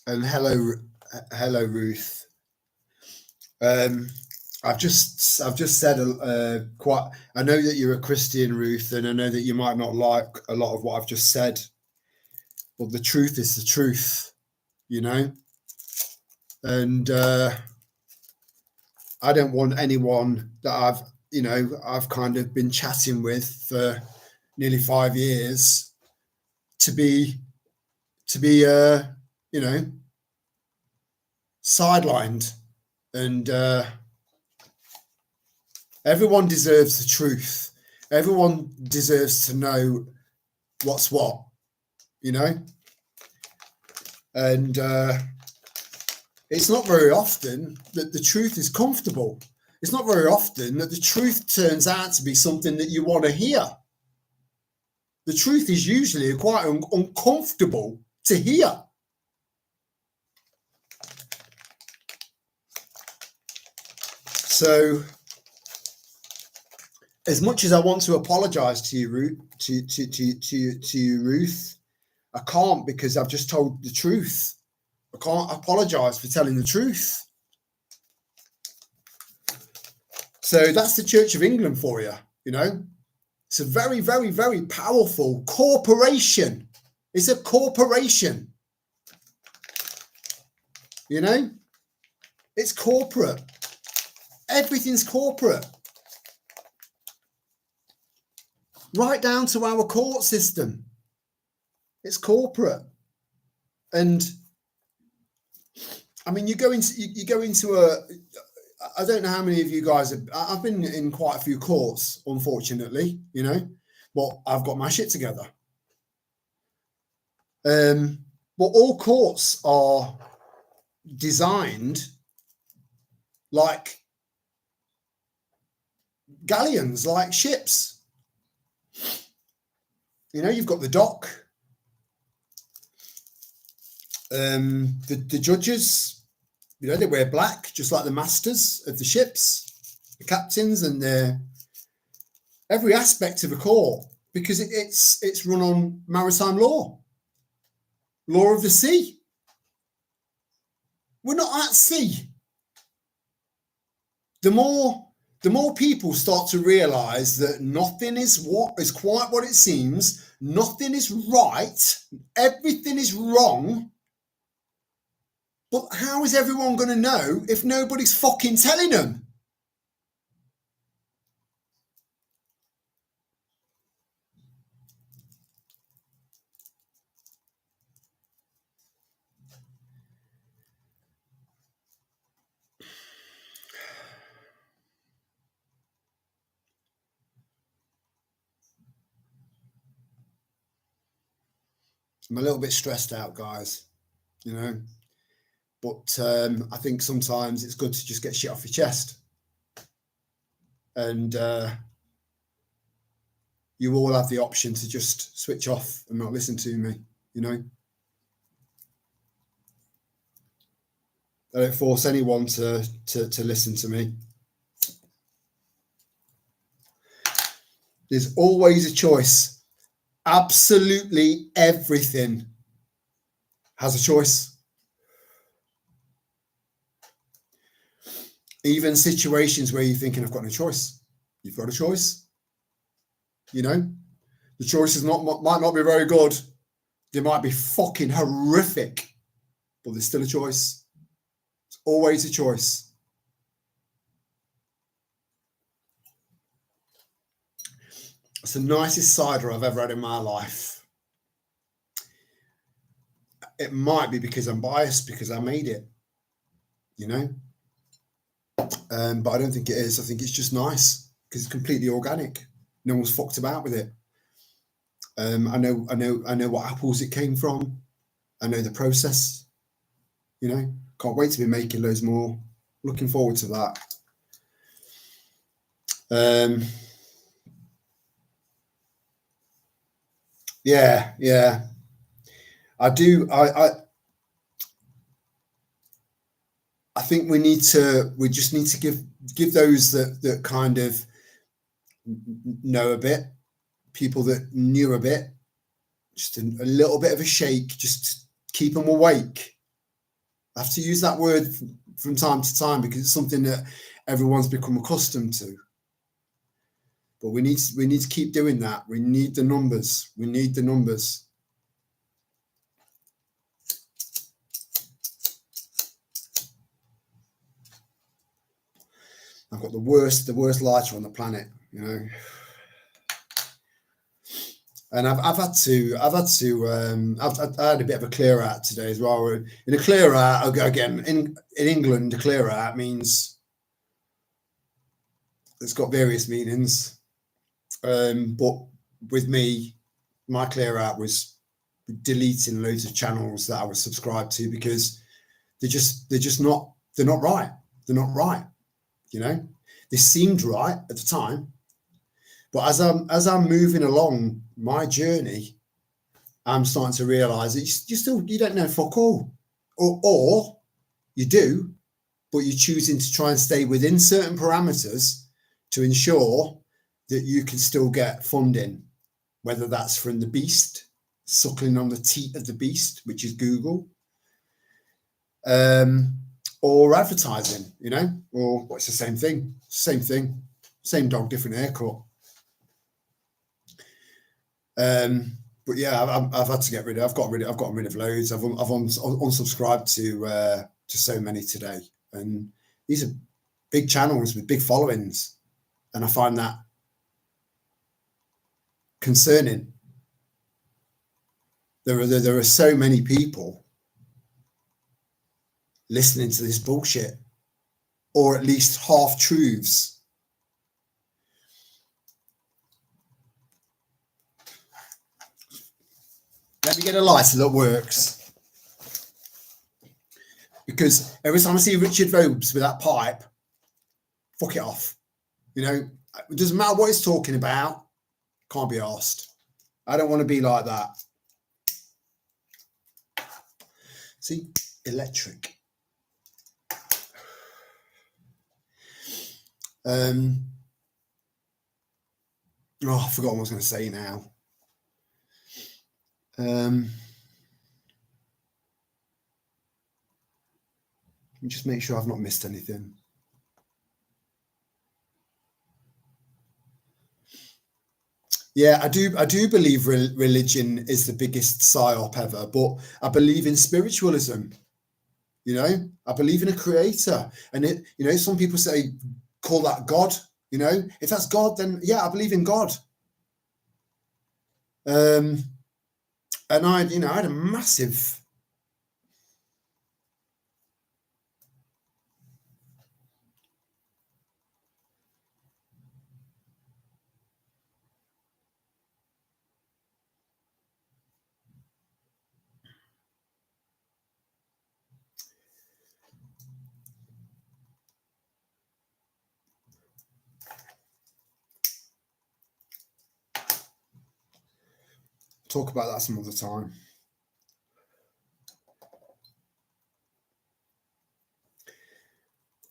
[SPEAKER 1] And hello, Ruth. I've just said quite. I know that you're a Christian, Ruth, and I know that you might not like a lot of what I've just said, but the truth is the truth, you know. And I don't want anyone that I've kind of been chatting with for nearly 5 years to be sidelined. And everyone deserves the truth. Everyone deserves to know what's what, you know. And it's not very often that the truth is comfortable. It's not very often that the truth turns out to be something that you want to hear. The truth is usually quite uncomfortable to hear. So, as much as I want to apologise to you, Ruth, to you, Ruth, I can't, because I've just told the truth. I can't apologise for telling the truth. So that's the Church of England for you, you know. It's a very, very, very powerful corporation. It's a corporation. You know, it's corporate. Everything's corporate. Right down to our court system. It's corporate. And I mean, you go into a, I don't know how many of you guys have, I've been in quite a few courts, unfortunately, you know, but I've got my shit together. But all courts are designed like galleons, like ships. You know, you've got the dock, the judges, you know, they wear black, just like the masters of the ships, the captains, and every aspect of a court, because it's run on maritime law of the sea. We're not at sea. The more people start to realise that nothing is quite what it seems, nothing is right, everything is wrong. But how is everyone going to know if nobody's fucking telling them? I'm a little bit stressed out, guys, you know, but I think sometimes it's good to just get shit off your chest. And you all have the option to just switch off and not listen to me, you know. I don't force anyone to listen to me. There's always a choice. Absolutely everything has a choice. Even situations where you're thinking, I've got no choice. You've got a choice. You know, the choices might not be very good. They might be fucking horrific, but there's still a choice. It's always a choice. It's the nicest cider I've ever had in my life. It might be because I'm biased, because I made it, you know. But I don't think it is. I think it's just nice because it's completely organic. No one's fucked about with it. I know what apples it came from. I know the process. You know, can't wait to be making loads more. Looking forward to that. Yeah. I do. I think we just need to give those that kind of know a bit, people that knew a bit, just a little bit of a shake, just to keep them awake. I have to use that word from time to time because it's something that everyone's become accustomed to. But we need to keep doing that. We need the numbers. We need the numbers. I've got the worst lighter on the planet, you know. And I had a bit of a clear out today as well. In a clear out, again, in England, a clear out means it's got various meanings. But with me, my clear out was deleting loads of channels that I was subscribed to because they're not right. They're not right. You know, they seemed right at the time, but as I'm moving along my journey, I'm starting to realise that you don't know fuck all, or you do, but you're choosing to try and stay within certain parameters to ensure that you can still get funding, whether that's from the beast, suckling on the teat of the beast, which is Google, or advertising, you know, or it's the same thing, same dog, different haircut. But yeah, I've had to get rid of. I've gotten rid of loads. I've unsubscribed to so many today, and these are big channels with big followings, and I find that concerning. There are so many people listening to this bullshit, or at least half truths. Let me get a lighter that works, because every time I see Richard Robes with that pipe, fuck it off. You know, it doesn't matter what he's talking about. Can't be asked. I don't want to be like that. See, electric. Oh, I forgot what I was going to say now. Let me just make sure I've not missed anything. Yeah, I do believe religion is the biggest psyop ever, but I believe in spiritualism. You know, I believe in a creator, and you know, some people say call that God. You know, if that's God, then yeah, I believe in God. And I had a massive. Talk about that some other time.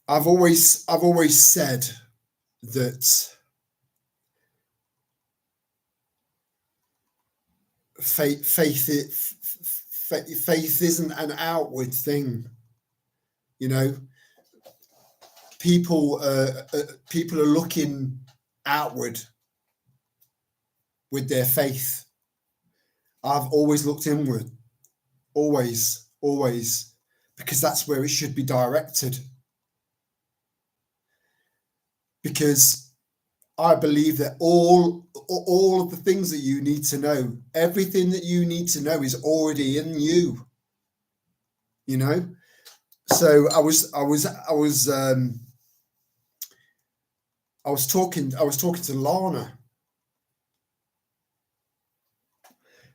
[SPEAKER 1] I've always said that faith isn't an outward thing. You know, people are looking outward with their faith. I've always looked inward, always, because that's where it should be directed. Because I believe that all of the things that you need to know, everything that you need to know is already in you. You know, so I was talking to Lana,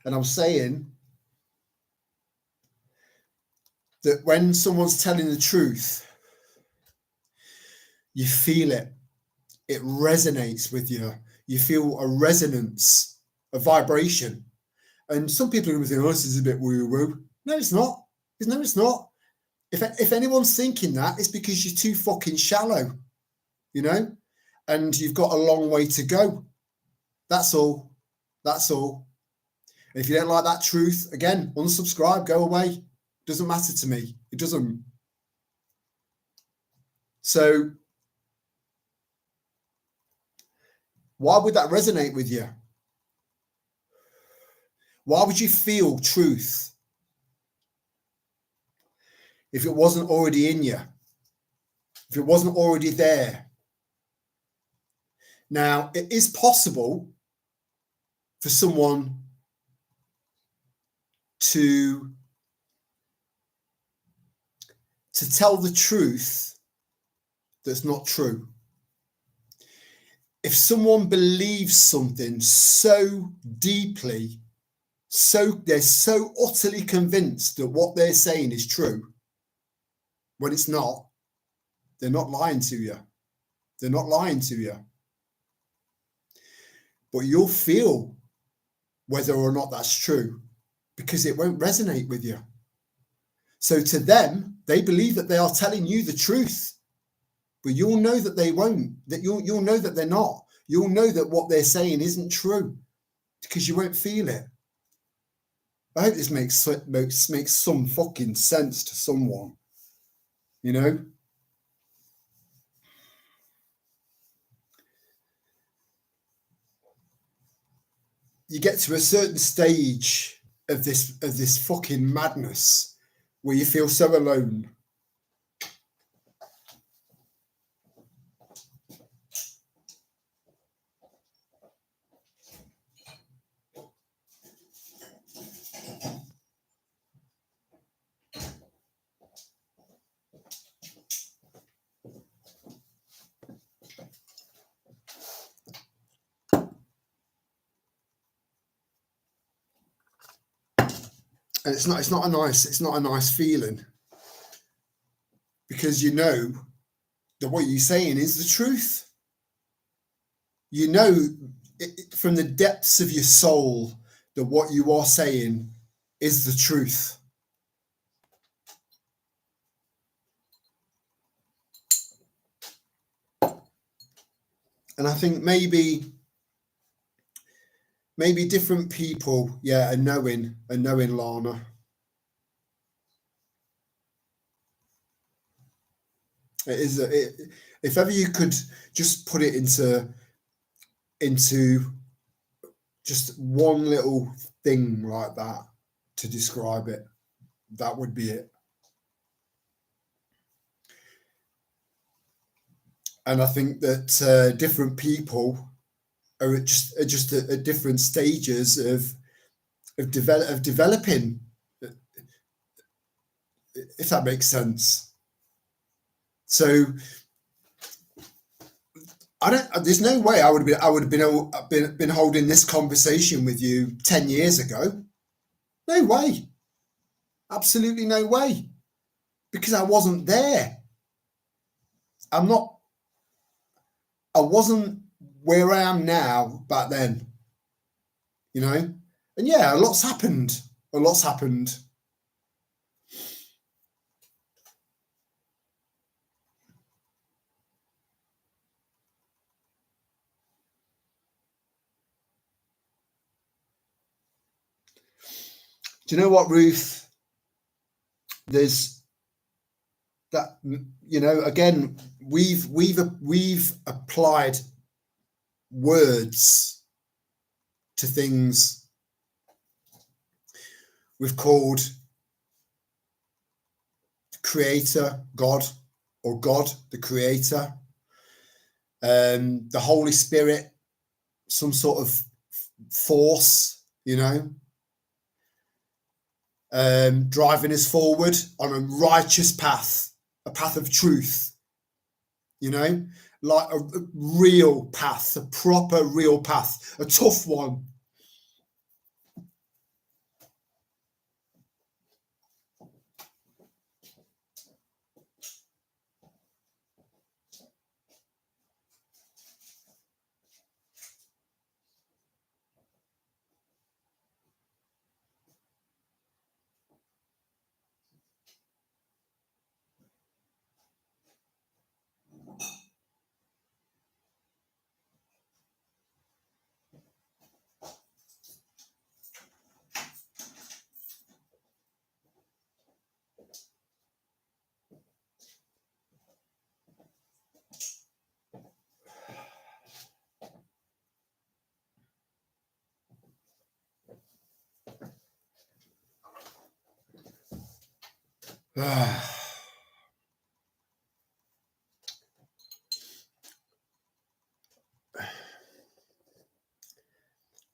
[SPEAKER 1] and I was saying that when someone's telling the truth, you feel it. It resonates with you. You feel a resonance, a vibration. And some people are going to think, oh, this is a bit woo-woo. No, it's not. No, it's not. If anyone's thinking that, it's because you're too fucking shallow, you know, and you've got a long way to go. That's all. That's all. And if you don't like that truth, again, unsubscribe, go away. Doesn't matter to me. It doesn't. So why would that resonate with you? Why would you feel truth if it wasn't already in you? If it wasn't already there? Now, it is possible for someone to tell the truth that's not true. If someone believes something so deeply, they're so utterly convinced that what they're saying is true, when it's not, they're not lying to you. They're not lying to you. But you'll feel whether or not that's true, because it won't resonate with you. So to them, they believe that they are telling you the truth, but you'll know that they won't, that you'll know that they're not. You'll know that what they're saying isn't true because you won't feel it. I hope this makes some fucking sense to someone, you know? You get to a certain stage of this fucking madness where you feel so alone. And it's not a nice feeling, because you know that what you're saying is the truth. You know from the depths of your soul that what you are saying is the truth. And I think maybe different people, are knowing Lana. It is if ever you could just put it into just one little thing like that to describe it, that would be it. And I think that different people are just at different stages of developing, if that makes sense. So there's no way I would have been holding this conversation with you 10 years ago. No way. Absolutely no way. Because I wasn't there. I wasn't where I am now back then. You know? And yeah, a lot's happened. Do you know what, Ruth? There's that, you know, again, we've applied words to things. We've called creator God, or God the creator, the Holy Spirit, some sort of force, you know, driving us forward on a righteous path, a path of truth, you know, like a real path, a proper real path, a tough one.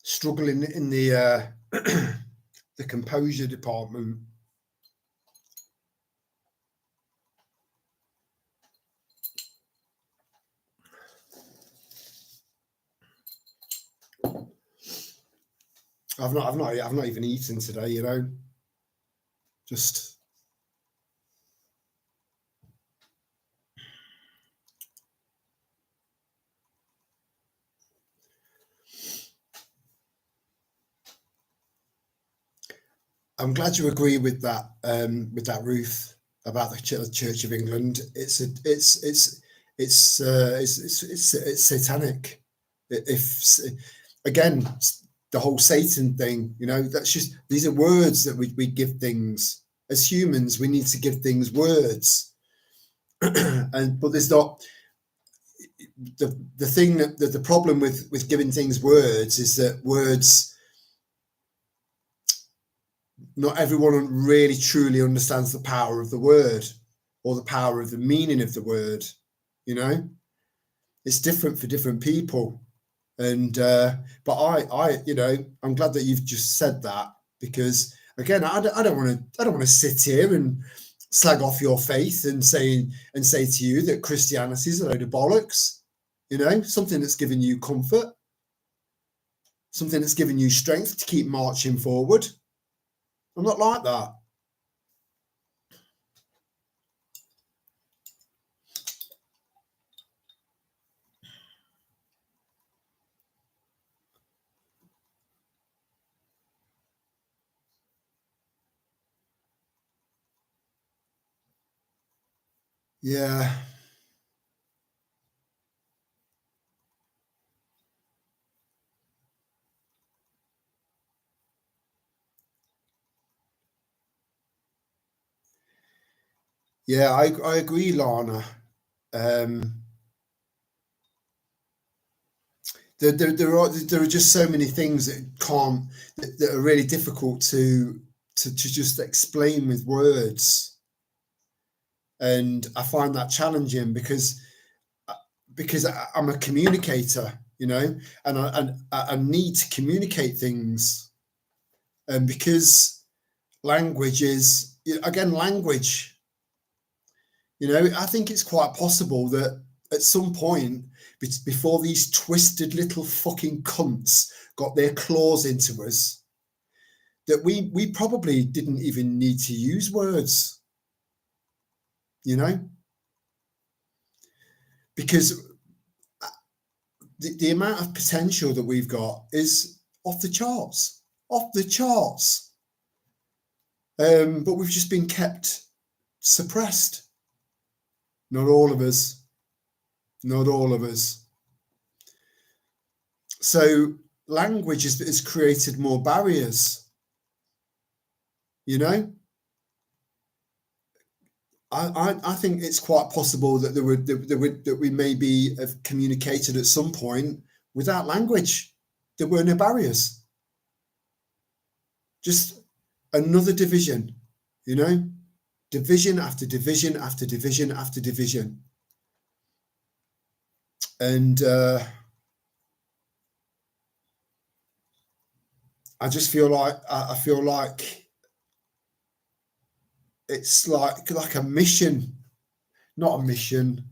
[SPEAKER 1] Struggling in the the composure department. I've not even eaten today, you know. Just I'm glad you agree with that, Ruth, about the Church of England. It's satanic. If again, the whole Satan thing, you know, that's just, these are words that we give things. As humans, we need to give things words, but there's not the thing that the problem with giving things words is that words, not everyone really truly understands the power of the word or the power of the meaning of the word. You know, it's different for different people. And but I you know, I'm glad that you've just said that, because again, I don't want to sit here and slag off your faith and say to you that Christianity is a load of bollocks. You know, something that's given you comfort, something that's given you strength to keep marching forward. I'm not like that. Yeah. Yeah, I agree, Lana. There are just so many things that are really difficult to just explain with words, and I find that challenging because I'm a communicator, you know, and I need to communicate things, and because language is, again, language. You know, I think it's quite possible that at some point, before these twisted little fucking cunts got their claws into us, that we probably didn't even need to use words, you know, because the amount of potential that we've got is off the charts, off the charts. But we've just been kept suppressed. Not all of us. Not all of us. So language has created more barriers, you know. I think it's quite possible that that we maybe have communicated at some point without language. There were no barriers. Just another division, you know, division after division after division after division. And I just feel like I feel like it's like a mission, not a mission.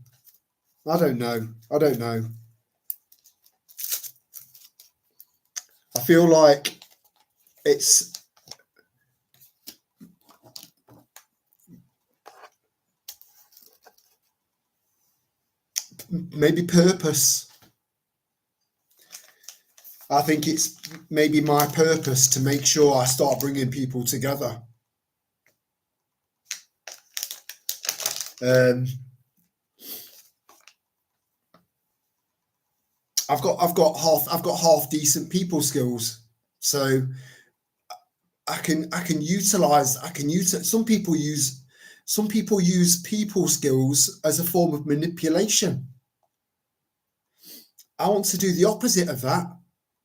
[SPEAKER 1] I don't know. I don't know. I feel like it's maybe purpose. I think it's maybe my purpose to make sure I start bringing people together. I've got half decent people skills, so I can utilize some people use people skills as a form of manipulation. I want to do the opposite of that.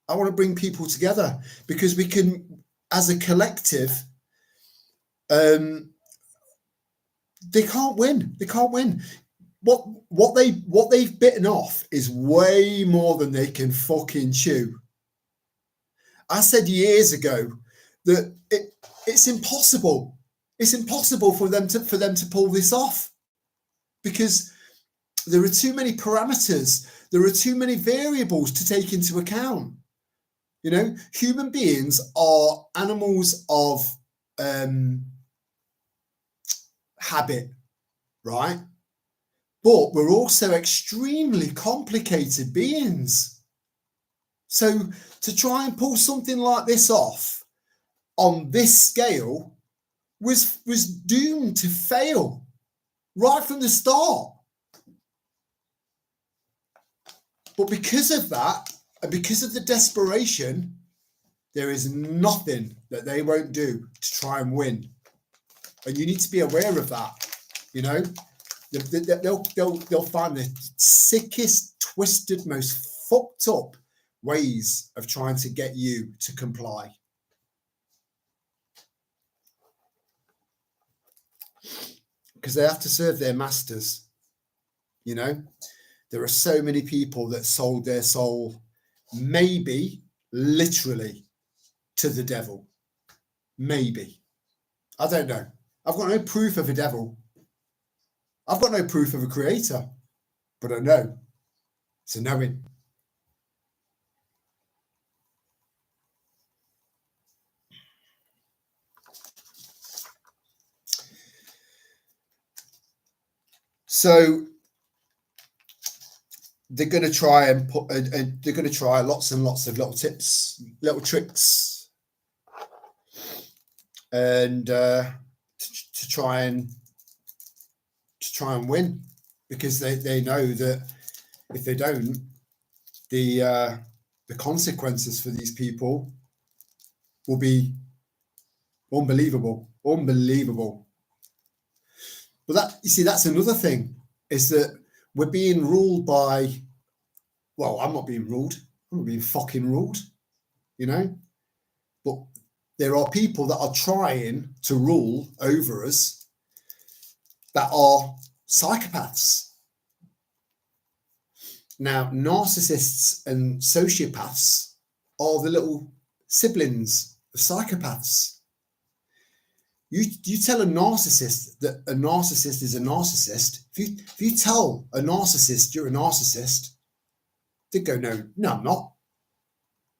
[SPEAKER 1] I want to bring people together because we can, as a collective, they can't win. They can't win. What they've bitten off is way more than they can fucking chew. I said years ago that it's impossible. It's impossible for them to pull this off, because there are too many parameters. There are too many variables to take into account. You know, human beings are animals of habit, right? But we're also extremely complicated beings. So to try and pull something like this off on this scale was doomed to fail right from the start. But because of that, and because of the desperation, there is nothing that they won't do to try and win. And you need to be aware of that. You know, they'll find the sickest, twisted, most fucked up ways of trying to get you to comply. Because they have to serve their masters. You know, there are so many people that sold their soul, maybe literally, to the devil. Maybe. I don't know. I've got no proof of a devil. I've got no proof of a creator, but I know. It's a knowing. So they're going to try and put, and they're going to try lots and lots of little tips, little tricks, and to try and win, because they know that if they don't, the consequences for these people will be unbelievable. But that, you see, that's another thing, is that we're being ruled by, well, I'm not being ruled. I'm not being fucking ruled, you know? But there are people that are trying to rule over us that are psychopaths. Now, narcissists and sociopaths are the little siblings of psychopaths. You tell a narcissist that a narcissist is a narcissist. If you tell a narcissist you're a narcissist, they go, no, I'm not.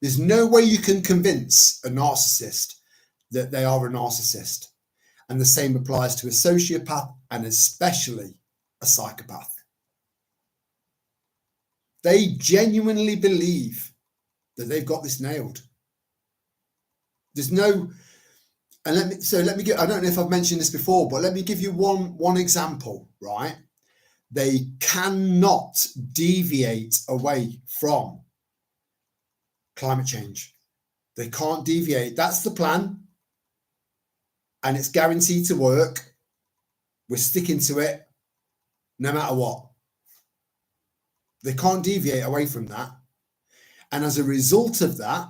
[SPEAKER 1] There's no way you can convince a narcissist that they are a narcissist. And the same applies to a sociopath, and especially a psychopath. They genuinely believe that they've got this nailed. There's no, and let me get, I don't know if I've mentioned this before, but let me give you one example, right? They cannot deviate away from climate change. They can't deviate. That's the plan. And it's guaranteed to work. We're sticking to it no matter what. They can't deviate away from that. And as a result of that,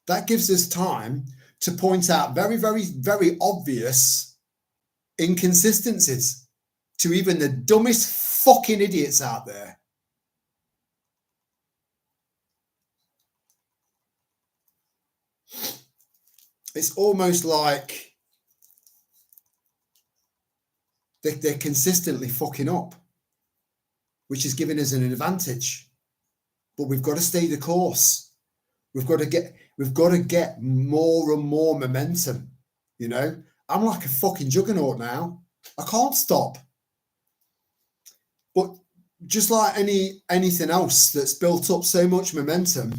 [SPEAKER 1] that gives us time to point out very, very, very obvious inconsistencies to even the dumbest fucking idiots out there. It's almost like they're consistently fucking up, which is giving us an advantage. But we've got to stay the course. We've got to get more and more momentum. You know, I'm like a fucking juggernaut now. I can't stop. But just like anything else that's built up so much momentum,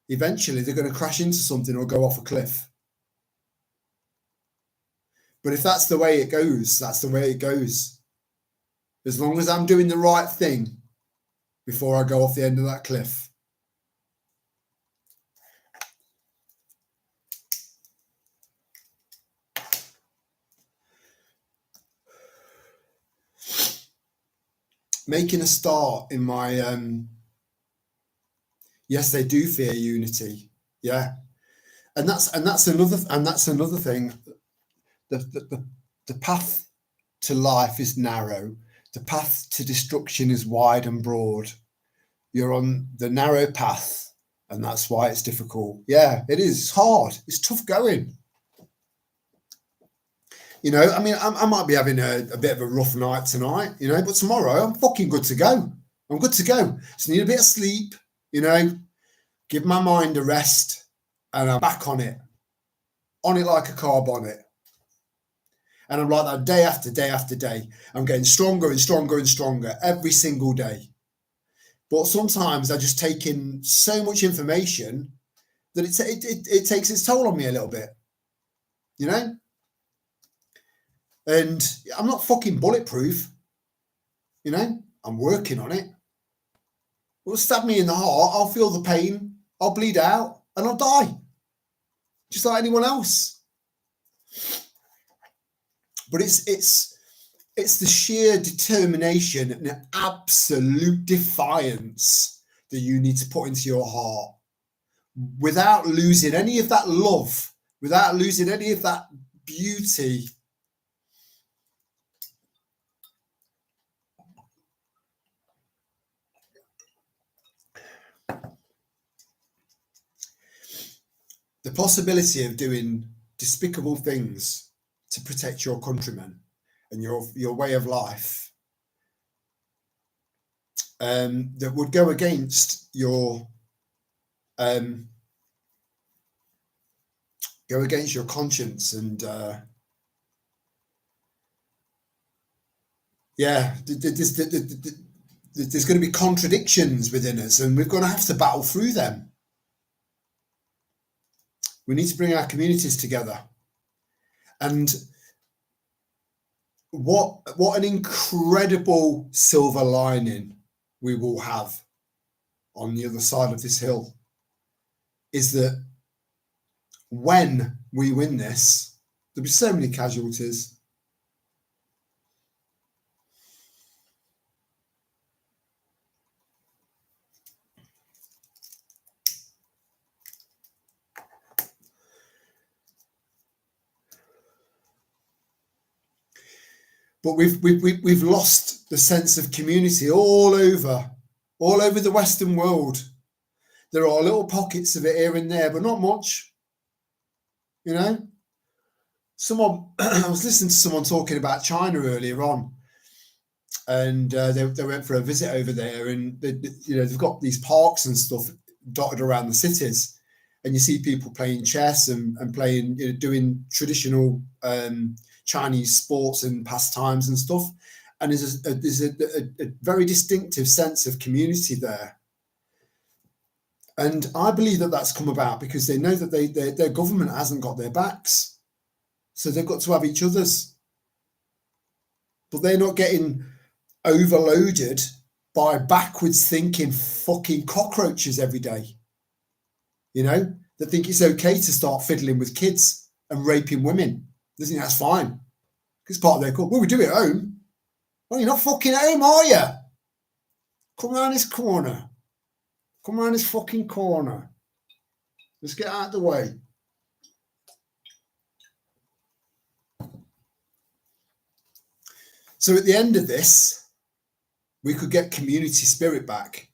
[SPEAKER 1] eventually they're going to crash into something or go off a cliff. But if that's the way it goes, that's the way it goes. As long as I'm doing the right thing before I go off the end of that cliff. Making a start in my yes, they do fear unity. Yeah. And that's another thing. The path to life is narrow. The path to destruction is wide and broad. You're on the narrow path, and that's why it's difficult. Yeah, it is. It's hard. It's tough going. You know, I mean, I might be having a bit of a rough night tonight, you know, but tomorrow I'm fucking good to go. I'm good to go. Just need a bit of sleep, you know, give my mind a rest, and I'm back on it like a car bonnet. And I'm like that day after day after day. I'm getting stronger and stronger and stronger every single day. But sometimes I just take in so much information that it takes its toll on me a little bit, you know? And I'm not fucking bulletproof, you know? I'm working on it. It'll stab me in the heart, I'll feel the pain, I'll bleed out, and I'll die. Just like anyone else. But it's the sheer determination and absolute defiance that you need to put into your heart without losing any of that love, without losing any of that beauty. The possibility of doing despicable things to protect your countrymen and your way of life that would go against your conscience, and yeah, there's going to be contradictions within us, and we're going to have to battle through them. We need to bring our communities together. And what an incredible silver lining we will have on the other side of this hill is that when we win this, there'll be so many casualties. But we've lost the sense of community all over the Western world. There are little pockets of it here and there, but not much. You know, I was listening to someone talking about China earlier on, and they went for a visit over there, and they've got these parks and stuff dotted around the cities, and you see people playing chess and playing, doing traditional Chinese sports and pastimes and stuff, and there's a very distinctive sense of community there. And I believe that that's come about because they know that their government hasn't got their backs, so they've got to have each other's. But they're not getting overloaded by backwards thinking fucking cockroaches every day, you know, that think it's okay to start fiddling with kids and raping women. They think that's fine. It's part of their culture. Well, we do it at home. Well, you're not fucking at home, are you? Come around this corner. Come around this fucking corner. Let's get out of the way. So at the end of this, we could get community spirit back.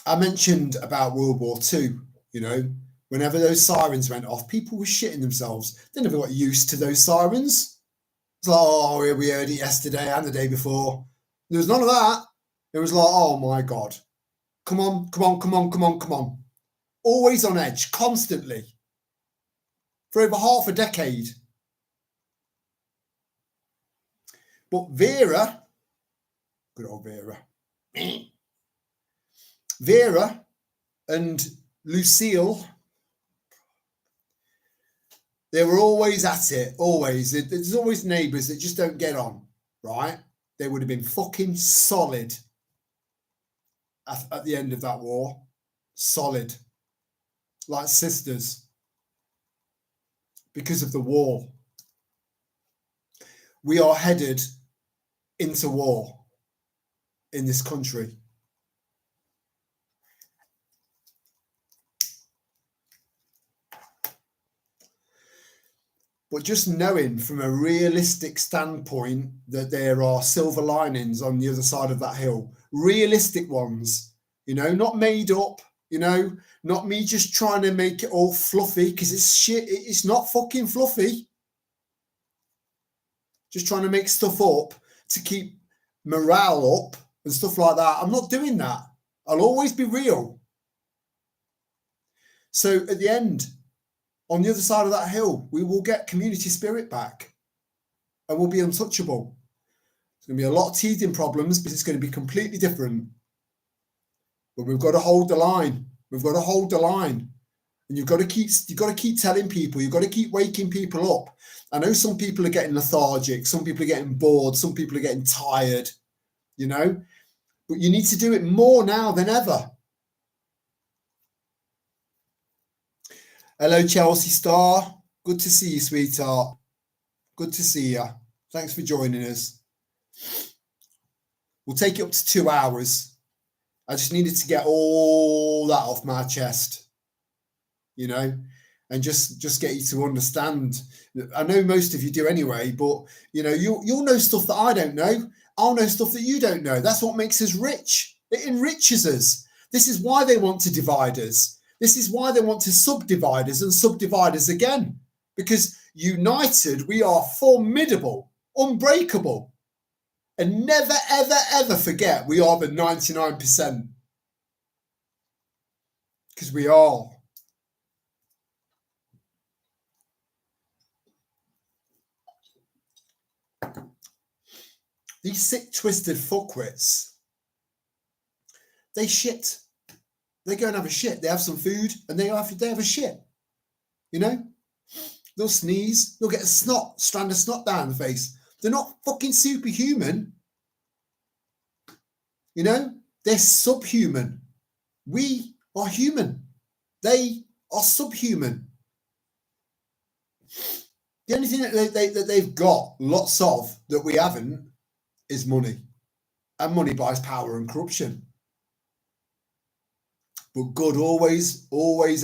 [SPEAKER 1] I mentioned about World War II, you know, whenever those sirens went off, people were shitting themselves. They never got used to those sirens. It's like, oh, we heard it yesterday and the day before. There was none of that. It was like, oh my God. Come on, come on, come on, come on, come on. Always on edge, constantly. For over half a decade. But Vera, good old Vera, Vera and Lucille, they were always at it, always. There's always neighbours that just don't get on, right? They would have been fucking solid at the end of that war. Solid. Like sisters. Because of the war. We are headed into war in this country. But just knowing from a realistic standpoint that there are silver linings on the other side of that hill, realistic ones, you know, not made up, you know, not me just trying to make it all fluffy, because it's shit. It's not fucking fluffy. Just trying to make stuff up to keep morale up and stuff like that. I'm not doing that. I'll always be real. So at the end, on the other side of that hill, we will get community spirit back and we'll be untouchable. There's going to be a lot of teething problems, but it's going to be completely different. But we've got to hold the line. We've got to hold the line. And you've got to keep telling people, you've got to keep waking people up. I know some people are getting lethargic, some people are getting bored, some people are getting tired, you know, but you need to do it more now than ever. Hello, Chelsea Star. Good to see you, sweetheart. Good to see you. Thanks for joining us. We'll take it up to 2 hours. I just needed to get all that off my chest, you know, and just get you to understand. I know most of you do anyway, but, you know, you'll know stuff that I don't know. I'll know stuff that you don't know. That's what makes us rich. It enriches us. This is why they want to divide us. This is why they want to subdivide us and subdivide us again, because united, we are formidable, unbreakable. And never, ever, ever forget we are the 99%. Because we are. These sick, twisted fuckwits, they shit. They go and have a shit. They have some food and they have a shit. You know? They'll sneeze. They'll get a strand of snot down the face. They're not fucking superhuman. You know? They're subhuman. We are human. They are subhuman. The only thing that they've got lots of that we haven't is money. And money buys power and corruption. But good always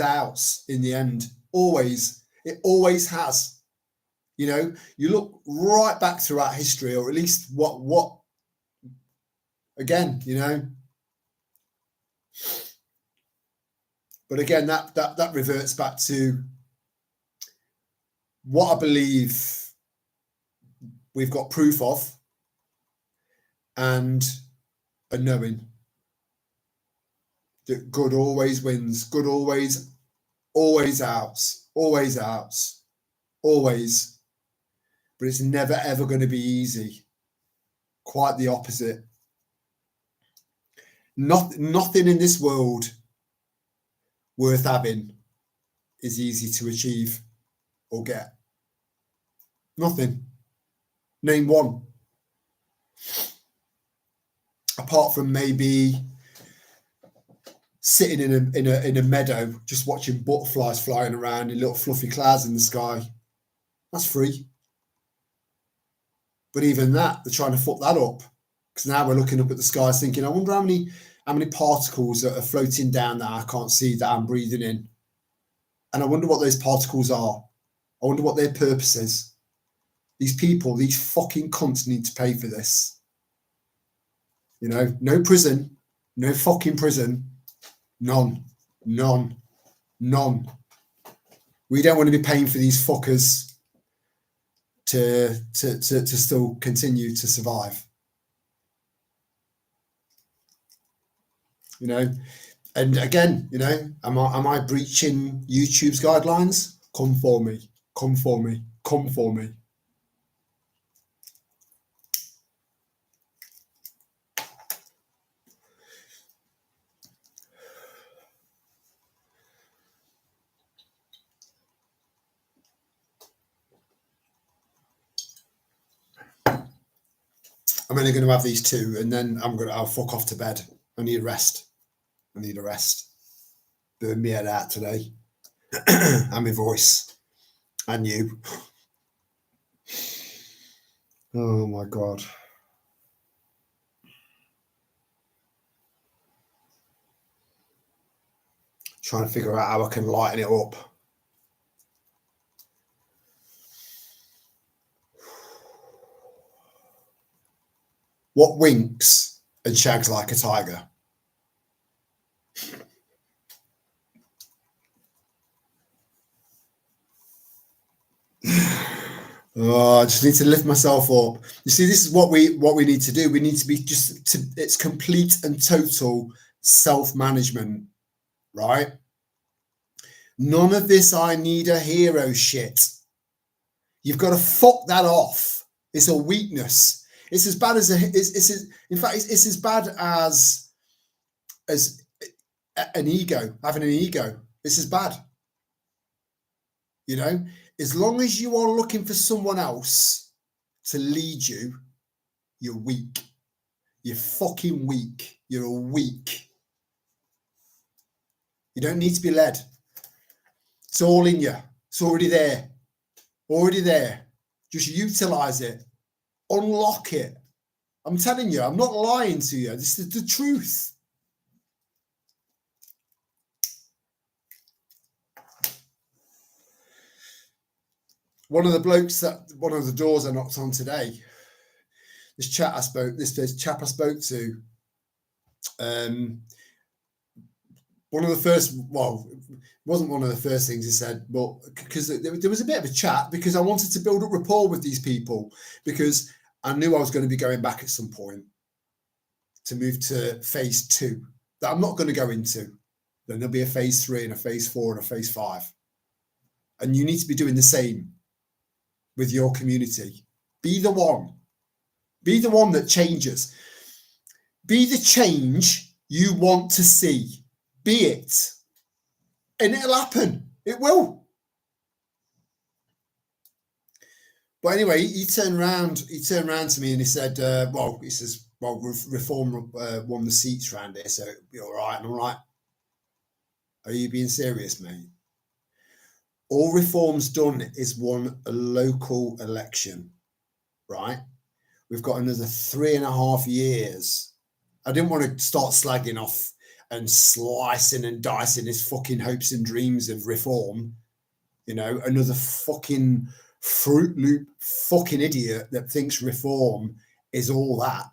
[SPEAKER 1] outs in the end. Always. It always has. You know, you look right back throughout history, or at least what again, you know. But again, that reverts back to what I believe we've got proof of and a knowing that good always wins. Good always outs. Always outs. Always. But it's never, ever going to be easy. Quite the opposite. Nothing in this world worth having is easy to achieve or get. Nothing. Name one. Apart from maybe sitting in a meadow, just watching butterflies flying around in little fluffy clouds in the sky. That's free. But even that, they're trying to fuck that up. Because now we're looking up at the skies thinking, I wonder how many particles that are floating down that I can't see, that I'm breathing in. And I wonder what those particles are. I wonder what their purpose is. These people, these fucking cunts need to pay for this. You know, no prison, no fucking prison. None. We don't want to be paying for these fuckers to still continue to survive. You know, and again, you know, am I breaching YouTube's guidelines? Come for me. I'm only going to have these two, and then I'll fuck off to bed. I need a rest. Burn me head out today. And my voice. And you. Oh my God. Trying to figure out how I can lighten it up. what winks and shags like a tiger? Oh, I just need to lift myself up. You see, this is what we need to do. We need to be it's complete and total self-management, right? None of this I need a hero shit. You've got to fuck that off. It's a weakness. It's as bad as in fact, it's as bad as an ego, having an ego. It's as bad. You know, as long as you are looking for someone else to lead you, you're weak. You're fucking weak. You're a weak. You don't need to be led. It's all in you. It's already there. Already there. Just utilize it. Unlock it. I'm telling you, I'm not lying to you. This is the truth. One of the doors I knocked on today, this chap I spoke to, one of the first, well, it wasn't one of the first things he said, but because there was a bit of a chat, because I wanted to build up rapport with these people, because I knew I was going to be going back at some point to move to phase 2 that I'm not going to go into. Then there'll be a phase 3 and a phase 4 and a phase 5. And you need to be doing the same with your community. Be the one. Be the one that changes. Be the change you want to see. Be it. And it'll happen. It will. But anyway, he turned around to me and he said, Reform won the seats around here, so it'll be all right. And I'm like, are you being serious, mate? All Reform's done is won a local election, right? We've got another 3.5 years. I didn't want to start slagging off and slicing and dicing his fucking hopes and dreams of Reform. You know, another fucking Fruit Loop fucking idiot that thinks Reform is all that,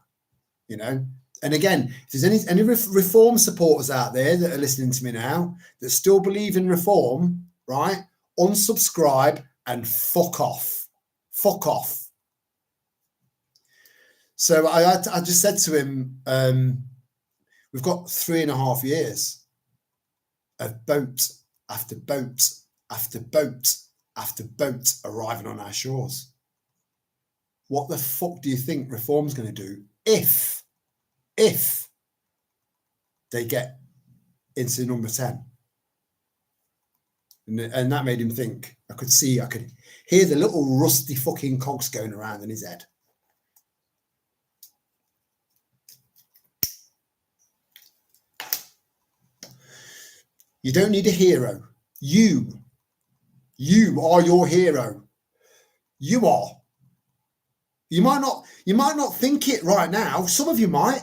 [SPEAKER 1] you know. And again, if there's any Reform supporters out there that are listening to me now that still believe in Reform, right? Unsubscribe and fuck off. Fuck off. So I just said to him, we've got 3.5 years of boat after boat after boat after boat arriving on our shores. What the fuck do you think Reform's going to do if they get into number 10? And that made him think. I could hear the little rusty fucking cogs going around in his head. You don't need a hero. You are your hero. You are. You might not think it right now. Some of you might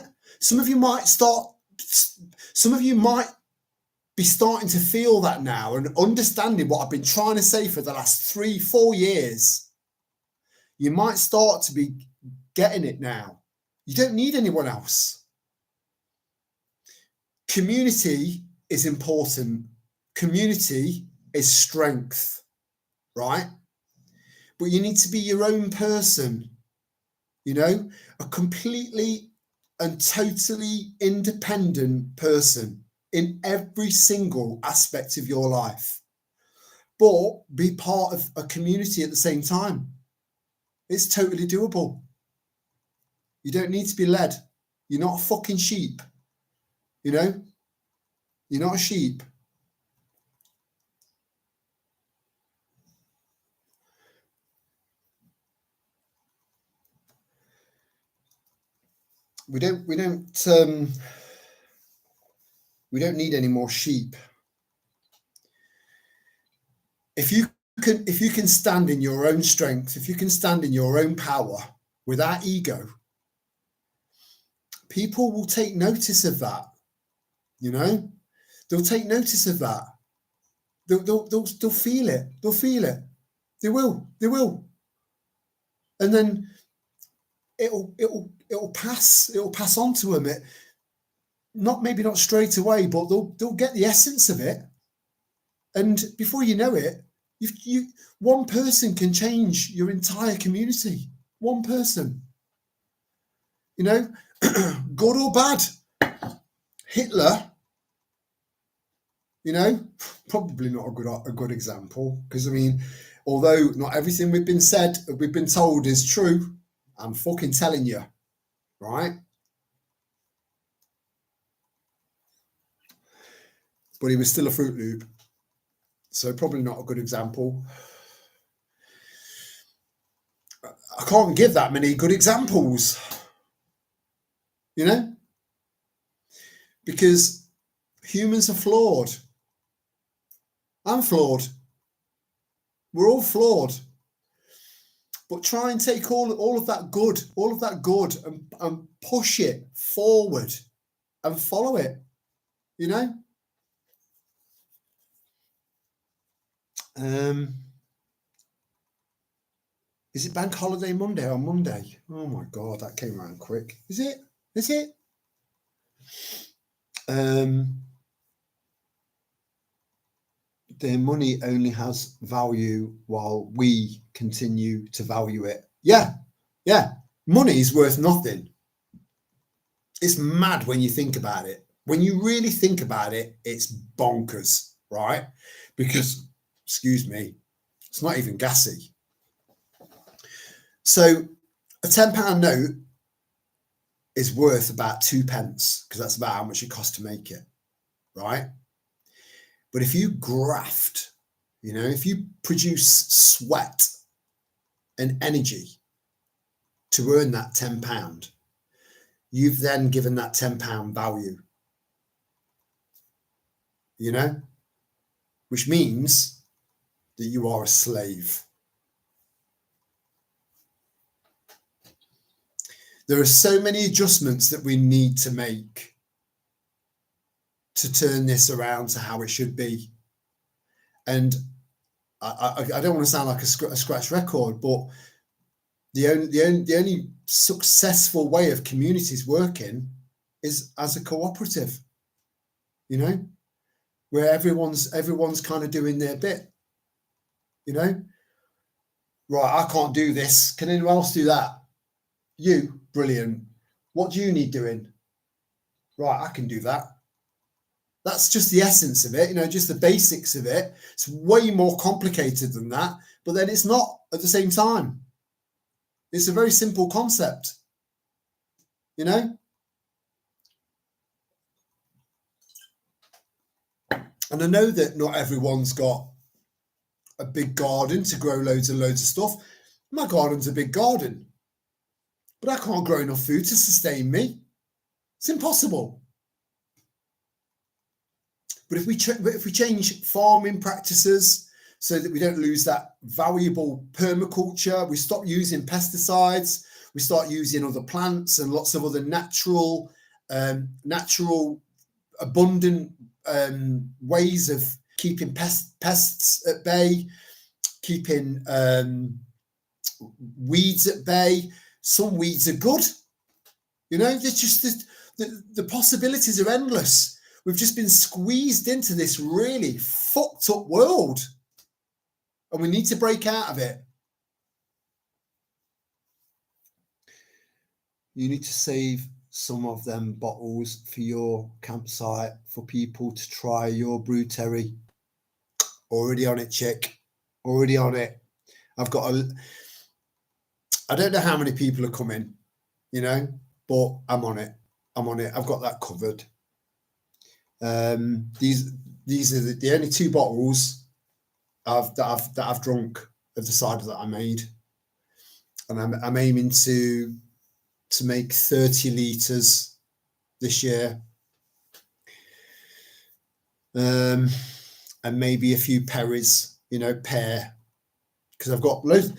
[SPEAKER 1] be starting to feel that now and understanding what I've been trying to say for the last 3-4 years. You might start to be getting it now. You don't need anyone else. Community is important. Community is strength, right? But you need to be your own person, you know, a completely and totally independent person in every single aspect of your life, but be part of a community at the same time. It's totally doable. You don't need to be led. You're not a fucking sheep, you know? You're not a sheep. We don't need any more sheep. If you can stand in your own strength, if you can stand in your own power without ego, people will take notice of that. You know, they'll take notice of that. They'll feel it. They'll feel it. They will. And then it'll it'll pass on to them. Maybe not straight away, but they'll get the essence of it. And before you know it, one person can change your entire community. One person, good or bad. Hitler, probably not a good example, because I mean, although not everything we've been told is true, I'm fucking telling you, right? But he was still a Fruit Loop, so probably not a good example. I can't give that many good examples, because humans are flawed. I'm flawed. We're all flawed. But try and take all of that good and push it forward and follow it, Is it Bank Holiday Monday on Monday? Oh my God, that came around quick. Is it? Their money only has value while we continue to value it. Yeah. Money is worth nothing. It's mad when you think about it. When you really think about it, it's bonkers, right? Because, excuse me, it's not even gassy. So a £10 note is worth about 2 pence, because that's about how much it costs to make it, right? But if you graft, if you produce sweat and energy to earn that £10, you've then given that £10 value, which means that you are a slave. There are so many adjustments that we need to make to turn this around to how it should be. And I don't want to sound like a scratch record, but the only successful way of communities working is as a cooperative, where everyone's kind of doing their bit, right? I can't do this. Can anyone else do that? You, brilliant. What do you need doing? Right, I can do that. That's just the essence of it, just the basics of it. It's way more complicated than that, but then it's not at the same time. It's a very simple concept, And I know that not everyone's got a big garden to grow loads and loads of stuff. My garden's a big garden, but I can't grow enough food to sustain me. It's impossible. But if we change farming practices so that we don't lose that valuable permaculture, we stop using pesticides, we start using other plants and lots of other natural, abundant ways of keeping pests at bay, keeping weeds at bay. Some weeds are good, there's just the possibilities are endless. We've just been squeezed into this really fucked up world, and we need to break out of it. You need to save some of them bottles for your campsite for people to try your brew terry. Already on it, chick. Already on it. I don't know how many people are coming, but I'm on it. I've got that covered. These are the only 2 bottles that I've drunk of the cider that I made, and I'm aiming to make 30 litres this year, and maybe a few perries, pear, because I've got loads.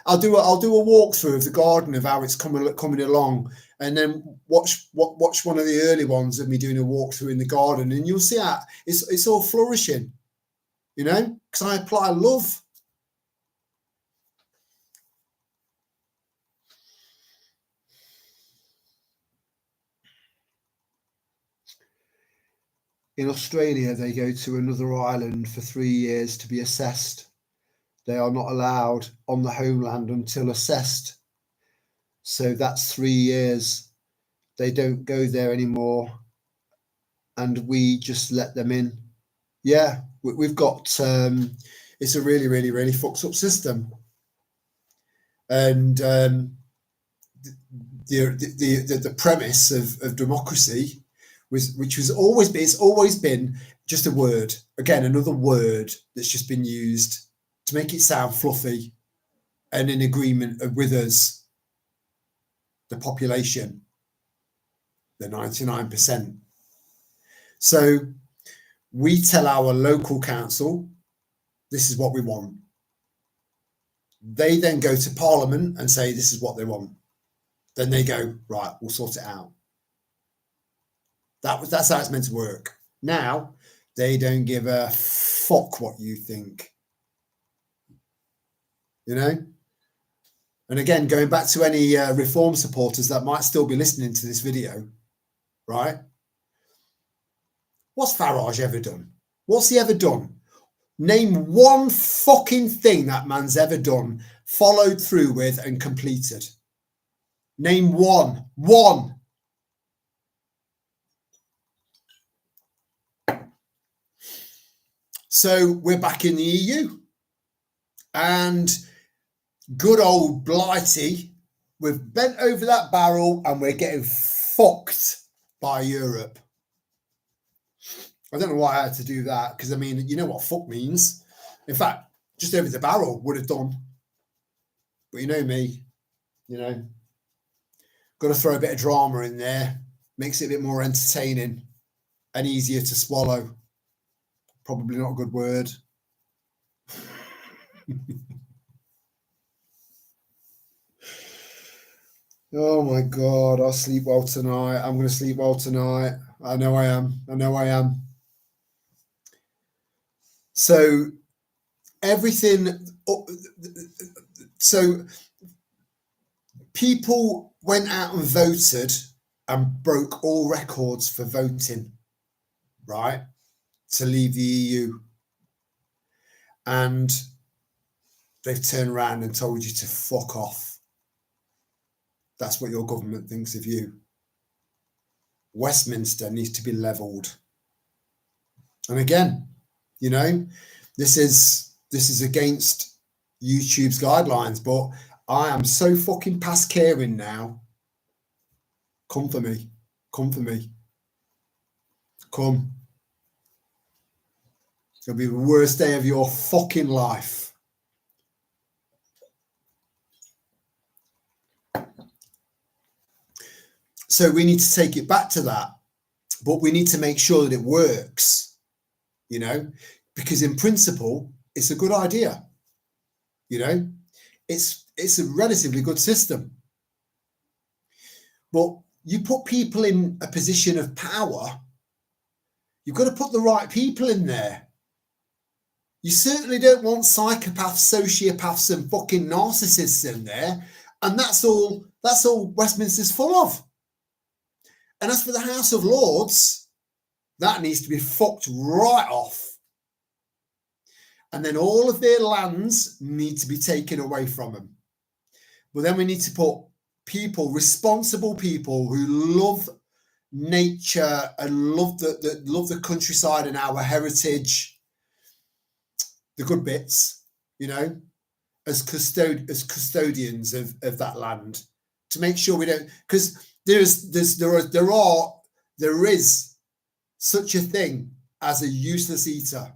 [SPEAKER 1] I'll do a walkthrough of the garden of how it's coming along, and then watch one of the early ones of me doing a walkthrough in the garden, and you'll see how it's all flourishing, because I apply love. In Australia, they go to another island for 3 years to be assessed. They are not allowed on the homeland until assessed. So that's 3 years. They don't go there anymore. And we just let them in. Yeah, we've got, it's a really, really, really fucked up system. And the premise of democracy it's always been just a word. Again, another word that's just been used to make it sound fluffy and in agreement with us, the population, the 99%. So we tell our local council, this is what we want. They then go to Parliament and say, this is what they want. Then they go, right, we'll sort it out. That's how it's meant to work. Now, they don't give a fuck what you think. You know? And again, going back to any reform supporters that might still be listening to this video, right? What's Farage ever done? What's he ever done? Name one fucking thing that man's ever done, followed through with and completed. Name one. One. So we're back in the EU. And good old Blighty, we've bent over that barrel and we're getting fucked by Europe. I don't know why I had to do that, because I mean, you know what fuck means. In fact, just over the barrel would have done. But you know me, you know, got to throw a bit of drama in there, makes it a bit more entertaining and easier to swallow. Probably not a good word. Oh my God, I'll sleep well tonight. I'm going to sleep well tonight. I know I am. I know I am. So everything, so people went out and voted and broke all records for voting, right, to leave the EU. And they've turned around and told you to fuck off. That's what your government thinks of you. Westminster needs to be levelled. And again, you know, this is against YouTube's guidelines, but I am so fucking past caring now. Come for me. Come for me. Come. It'll be the worst day of your fucking life. So we need to take it back to that, but we need to make sure that it works, you know, because in principle, it's a good idea. You know, it's a relatively good system. But you put people in a position of power, you've got to put the right people in there. You certainly don't want psychopaths, sociopaths, and fucking narcissists in there. And that's all Westminster's full of. And as for the House of Lords, that needs to be fucked right off. And then all of their lands need to be taken away from them. But then we need to put people, responsible people who love nature and love the countryside and our heritage, the good bits, you know, as custodians of that land, to make sure we don't, because there is such a thing as a useless eater.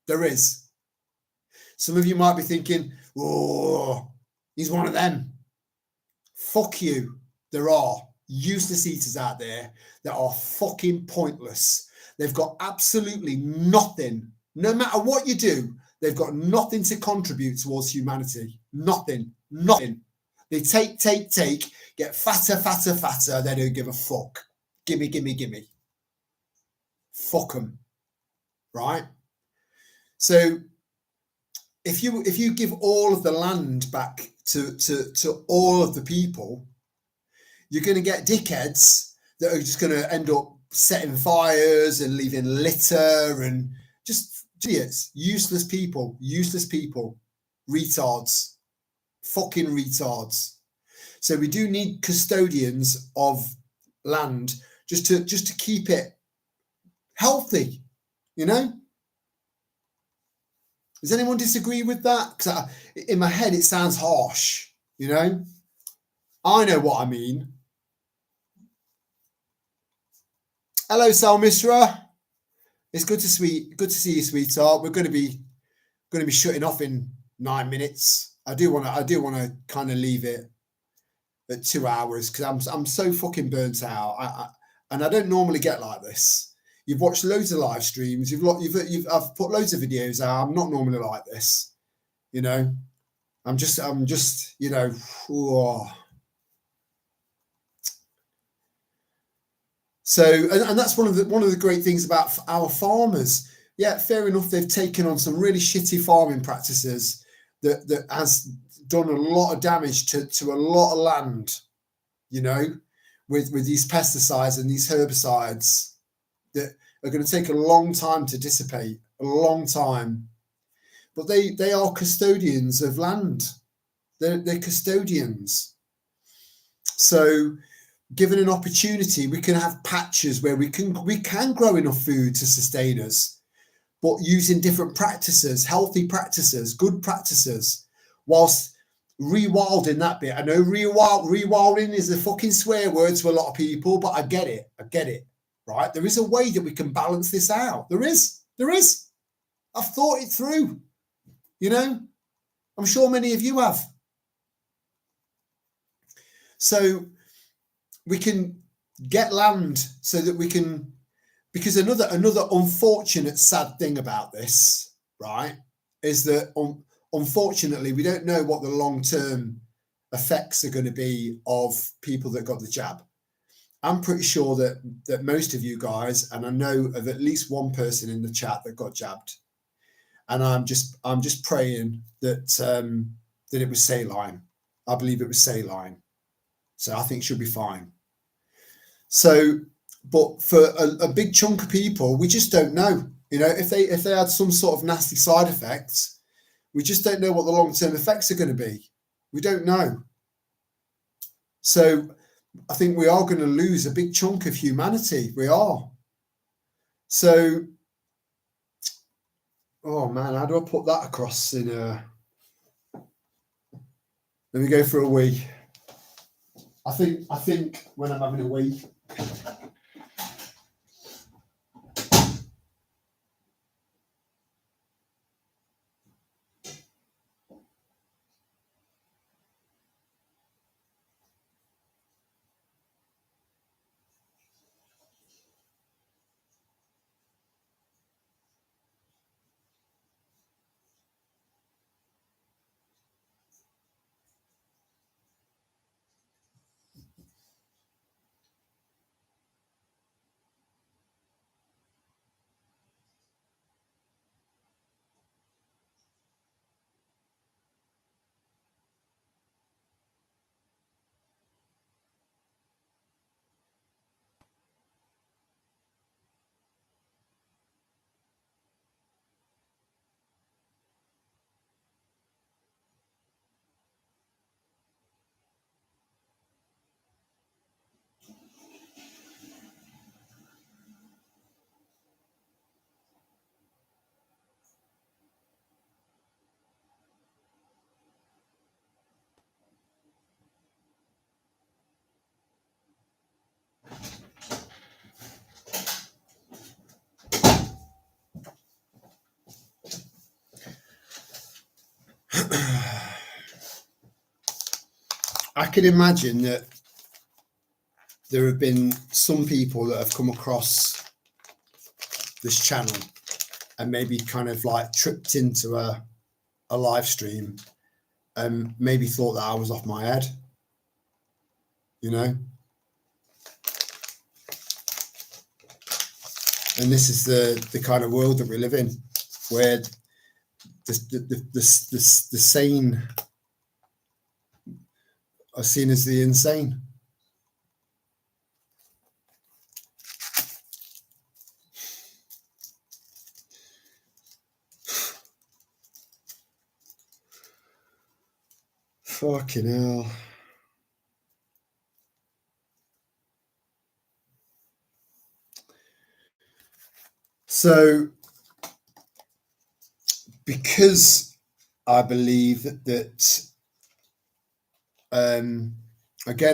[SPEAKER 1] There is. Some of you might be thinking, oh, he's one of them. Fuck you. There are useless eaters out there that are fucking pointless. They've got absolutely nothing. No matter what you do, they've got nothing to contribute towards humanity. Nothing. Nothing. They take, get fatter. They don't give a fuck. Gimme. Fuck them. Right? So if you give all of the land back to all of the people, you're going to get dickheads that are just going to end up setting fires and leaving litter and just idiots, useless people, retards, fucking retards. So we do need custodians of land just to keep it healthy, you know? Does anyone disagree with that? Because in my head it sounds harsh, you know? I know what I mean. Hello, Sal Misra. It's good to see you, sweetheart. We're going to be shutting off in 9 minutes. I do want to kind of leave it at 2 hours because I'm so fucking burnt out. And I don't normally get like this. You've watched loads of live streams. I've put loads of videos out. I'm not normally like this, you know. I'm just you know. Oh. So, and that's one of the great things about our farmers. Yeah, fair enough. They've taken on some really shitty farming practices that has done a lot of damage to a lot of land, you know, with these pesticides and these herbicides that are going to take a long time to dissipate, a long time. But they are custodians of land. They're custodians. So, given an opportunity, we can have patches where we can grow enough food to sustain us, but using different practices, healthy practices, good practices, whilst rewilding that bit. I know rewilding is a fucking swear word to a lot of people, but I get it, right? There is a way that we can balance this out. There is. I've thought it through, you know? I'm sure many of you have. So we can get land so that we can, because another unfortunate sad thing about this, right, is that unfortunately we don't know what the long-term effects are going to be of people that got the jab. I'm pretty sure that most of you guys, and I know of at least one person in the chat that got jabbed, and I'm just praying that it was saline. I believe it was saline, so I think she'll be fine. So, but for a big chunk of people, we just don't know. You know, if they had some sort of nasty side effects, we just don't know what the long-term effects are going to be. We don't know. So I think we are going to lose a big chunk of humanity. We are. So, oh man, how do I put that across in a... Let me go for a wee. I think when I'm having a wee... I can imagine that there have been some people that have come across this channel and maybe kind of like tripped into a live stream and maybe thought that I was off my head, you know? And this is the kind of world that we live in, where the sane are seen as the insane. Fucking hell. So, because I believe that again,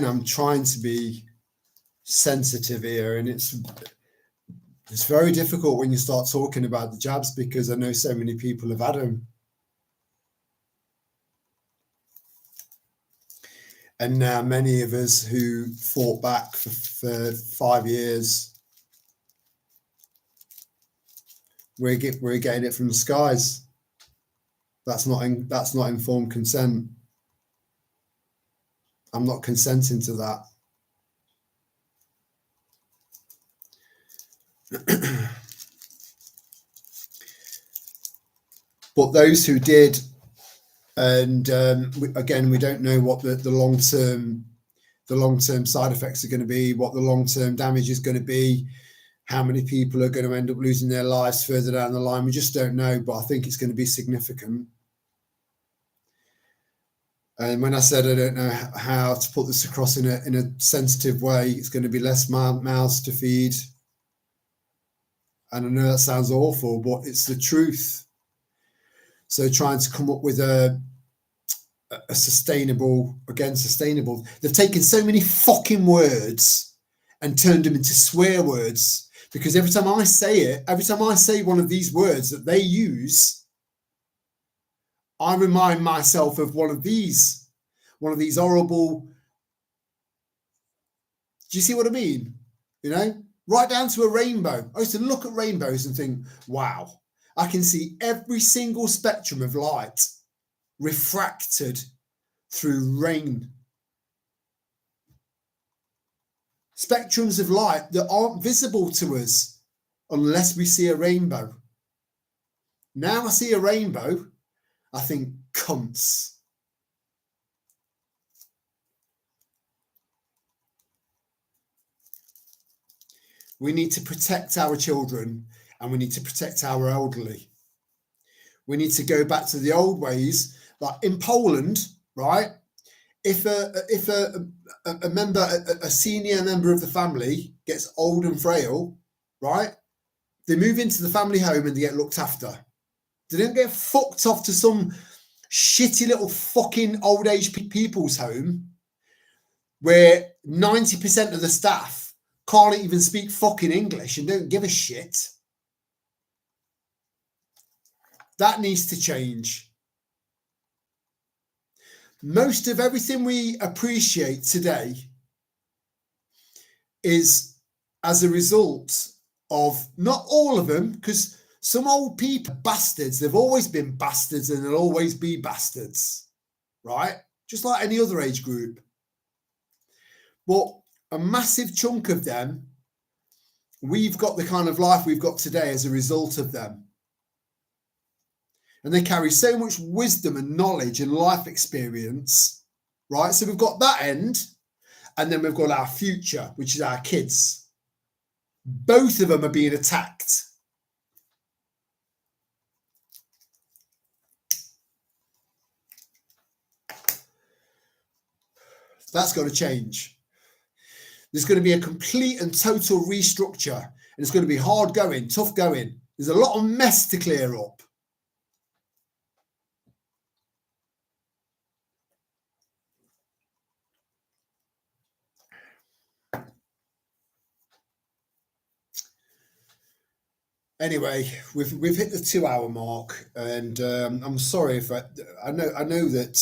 [SPEAKER 1] I'm trying to be sensitive here, and it's very difficult when you start talking about the jabs, because I know so many people have had them. And now many of us who fought back for 5 years, we're getting it from the skies. That's not informed consent. I'm not consenting to that. But those who did, and again, we don't know what the long-term side effects are going to be, what the long-term damage is going to be, how many people are going to end up losing their lives further down the line. We just don't know, but I think it's going to be significant. And when I said I don't know how to put this across in a sensitive way, it's going to be less mouths to feed. And I know that sounds awful, but it's the truth. So trying to come up with a sustainable. They've taken so many fucking words and turned them into swear words, because every time I say one of these words that they use, I remind myself of one of these horrible. Do you see what I mean? You know, right down to a rainbow. I used to look at rainbows and think, wow, I can see every single spectrum of light refracted through rain. Spectrums of light that aren't visible to us unless we see a rainbow. Now I see a rainbow, I think, cunts. We need to protect our children, and we need to protect our elderly. We need to go back to the old ways, like in Poland, right? If a member, a senior member of the family gets old and frail, right? They move into the family home and they get looked after. They don't get fucked off to some shitty little fucking old age people's home where 90% of the staff can't even speak fucking English and don't give a shit. That needs to change. Most of everything we appreciate today is as a result of, not all of them, because some old people are bastards. They've always been bastards and they'll always be bastards, right? Just like any other age group. But a massive chunk of them, we've got the kind of life we've got today as a result of them. And they carry so much wisdom and knowledge and life experience, right? So we've got that end, and then we've got our future, which is our kids. Both of them are being attacked. That's got to change. There's going to be a complete and total restructure, and it's going to be hard going, tough going. There's a lot of mess to clear up. Anyway, we've hit the 2-hour mark, and I'm sorry if I know that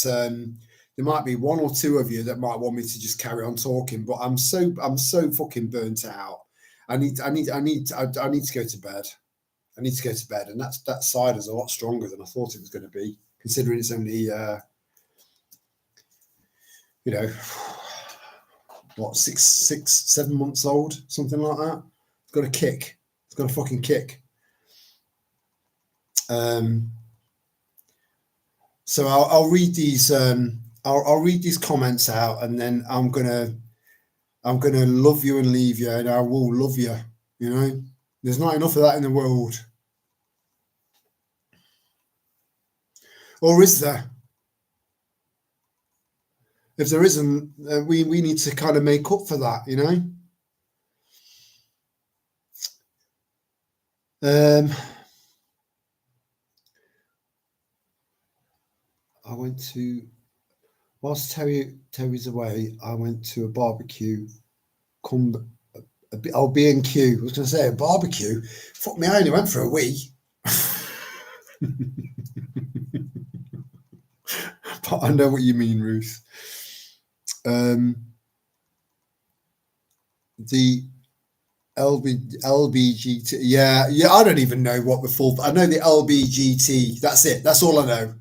[SPEAKER 1] there might be one or two of you that might want me to just carry on talking, but I'm so fucking burnt out. I need to go to bed. I need to go to bed, and that cider's a lot stronger than I thought it was going to be, considering it's only what, 7 months old, something like that. It's got a kick. It's got a fucking kick. So I'll read these. I'll read these comments out, and then I'm gonna love you and leave you, and I will love you. You know, there's not enough of that in the world, or is there? If there isn't, we need to kind of make up for that, you know. I went to, whilst Terry's away, I went to a barbecue. I'll be in queue. I was going to say a barbecue. Fuck me, I only went for a wee. But I know what you mean, Ruth. The LBGT, yeah, I don't even know what the full. I know the LBGT. That's it. That's all I know.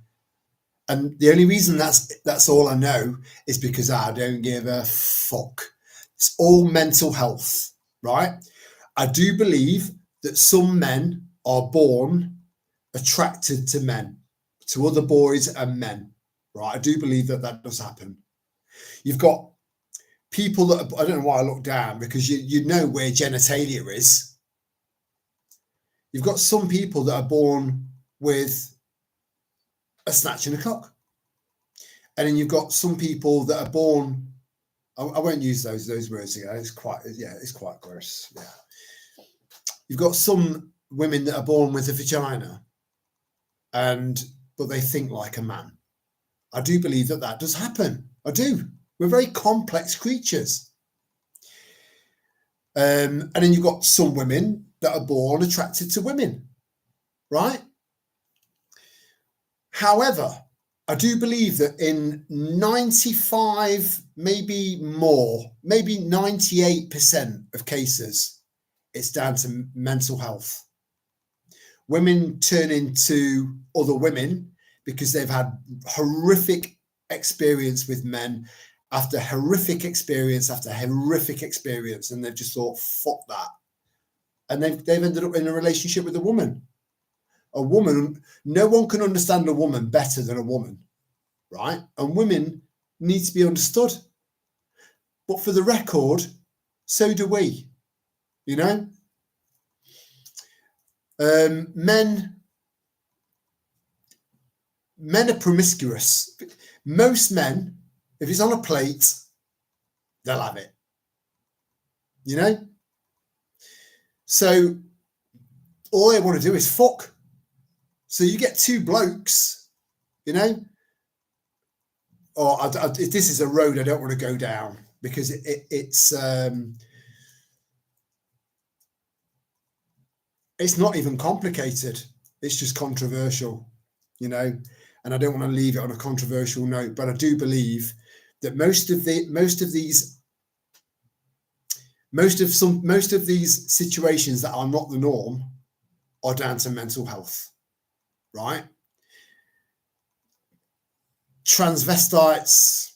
[SPEAKER 1] And the only reason that's all I know is because I don't give a fuck. It's all mental health, right? I do believe that some men are born attracted to men, to other boys and men, right? I do believe that does happen. You've got people that I don't know why I look down, because you know where genitalia is. You've got some people that are born with a snatch and a cock, and then you've got some people that are born. I won't use those words again. It's quite gross. Yeah, you've got some women that are born with a vagina, but they think like a man. I do believe that does happen. I do. We're very complex creatures. And then you've got some women that are born attracted to women, right? However, I do believe that in 95, maybe more, maybe 98% of cases, it's down to mental health. Women turn into other women because they've had horrific experience with men after horrific experience after horrific experience, and they've just thought, fuck that. And they've ended up in a relationship with a woman. A woman, no one can understand a woman better than a woman, right? And women need to be understood. But for the record, so do we, you know? Men are promiscuous. Most men, if it's on a plate, they'll have it, you know? So all they want to do is fuck. So you get two blokes, you know? Or if this is a road I don't want to go down, because it's not even complicated. It's just controversial, you know? And I don't want to leave it on a controversial note, but I do believe that most of these situations that are not the norm are down to mental health, right? Transvestites,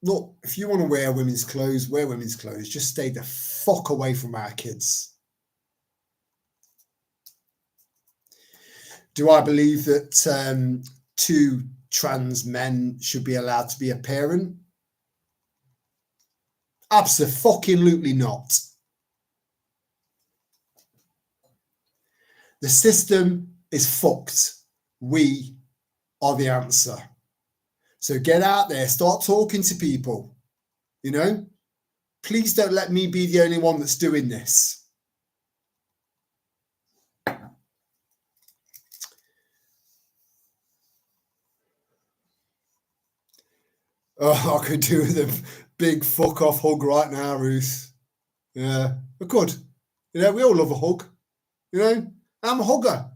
[SPEAKER 1] look, if you want to wear women's clothes, wear women's clothes. Just stay the fuck away from our kids. Do I believe that two trans men should be allowed to be a parent? Absolutely not. The system is fucked. We are the answer. So get out there, start talking to people, you know? Please don't let me be the only one that's doing this. Oh, I could do with a big fuck off hug right now, Ruth. Yeah, I could. You know, we all love a hug. You know, I'm a hugger.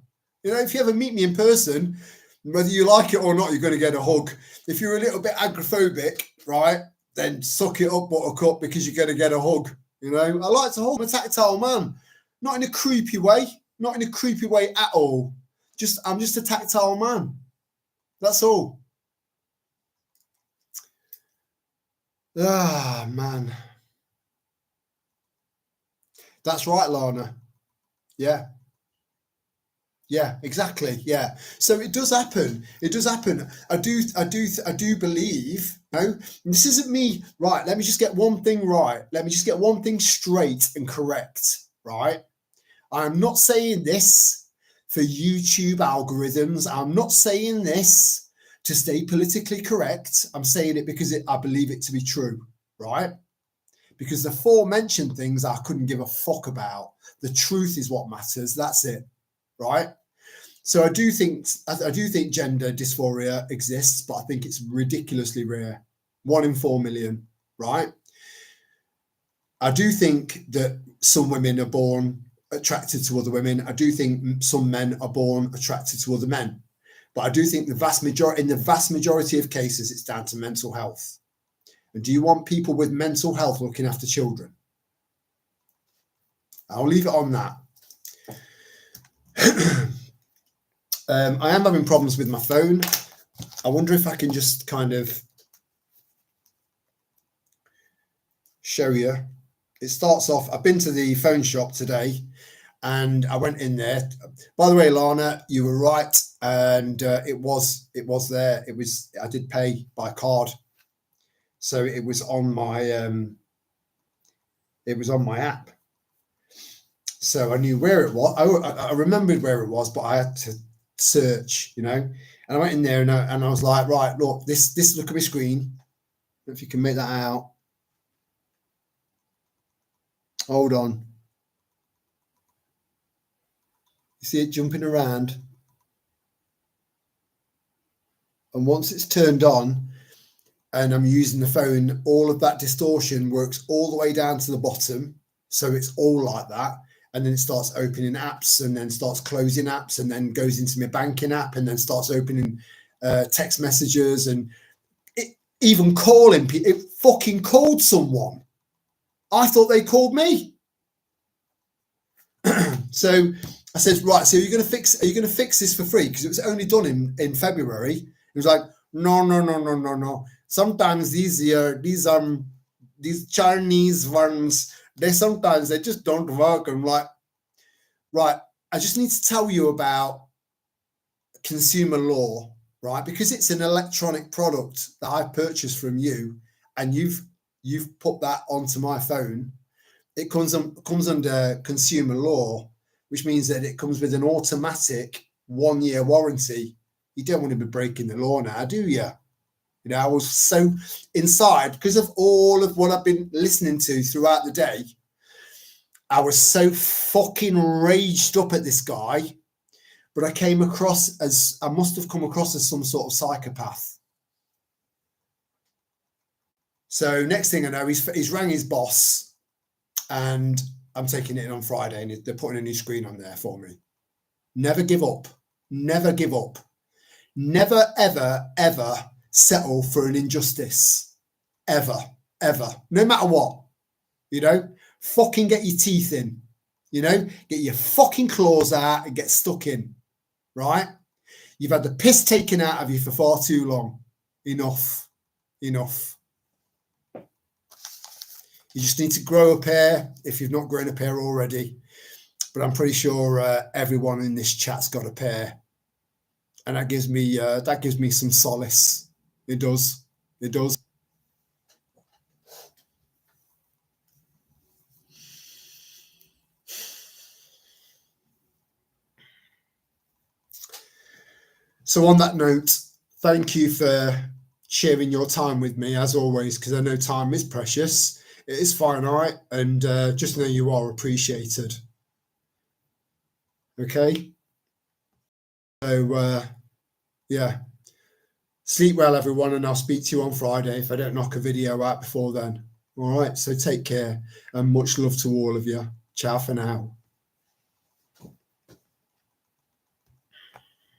[SPEAKER 1] You know, if you ever meet me in person, whether you like it or not, you're going to get a hug. If you're a little bit agoraphobic, right, then suck it up, buttercup, because you're going to get a hug. You know, I like to hug. I'm a tactile man. Not in a creepy way. Not in a creepy way at all. I'm just a tactile man. That's all. Ah, man. That's right, Lana. Yeah. Yeah, exactly. Yeah. So it does happen. It does happen. I do believe, you know, this isn't me. Right. Let me just get one thing right. Let me just get one thing straight and correct. Right. I'm not saying this for YouTube algorithms. I'm not saying this to stay politically correct, I'm saying it because I believe it to be true, right? Because the aforementioned things I couldn't give a fuck about. The truth is what matters. That's it, right? So I do think gender dysphoria exists, but I think it's ridiculously rare. 1 in 4 million, right? I do think that some women are born attracted to other women. I do think some men are born attracted to other men. But I do think in the vast majority of cases, it's down to mental health. And do you want people with mental health looking after children? I'll leave it on that. I am having problems with my phone. I wonder if I can just kind of show you. It starts off, I've been to the phone shop today and I went in there. By the way, Lana, you were right. And it was there. I did pay by card. So it was on my app. So I knew where it was. I remembered where it was, but I had to search, you know. And I went in there and I was like, right, look, this look at my screen. I don't know if you can make that out. Hold on. You see it jumping around? And once it's turned on and I'm using the phone, all of that distortion works all the way down to the bottom. So it's all like that. And then it starts opening apps and then starts closing apps and then goes into my banking app and then starts opening text messages and it even calling people. It fucking called someone. I thought they called me. So I said, right, so are you going to fix this for free? Because it was only done in February. It was like, no. Sometimes these Chinese ones, they just don't work. I'm like, right, I just need to tell you about consumer law, right? Because it's an electronic product that I purchased from you and you've put that onto my phone. It comes under consumer law, which means that it comes with an automatic 1-year warranty. You don't want to be breaking the law now, do you? You know, I was so inside because of all of what I've been listening to throughout the day. I was so fucking raged up at this guy, but I must have come across as some sort of psychopath. So next thing I know, he's rang his boss and I'm taking it in on Friday and they're putting a new screen on there for me. Never give up. Never give up. Never, ever, ever settle for an injustice. Ever, ever. No matter what. You know, fucking get your teeth in. You know, get your fucking claws out and get stuck in. Right? You've had the piss taken out of you for far too long. Enough. You just need to grow a pair if you've not grown a pair already. But I'm pretty sure everyone in this chat's got a pair. And that gives me some solace. It does. So on that note, thank you for sharing your time with me as always, because I know time is precious. It is finite, and just know you are appreciated. Okay? So, yeah. Sleep well, everyone, and I'll speak to you on Friday if I don't knock a video out before then. All right, so take care, and much love to all of you. Ciao for now.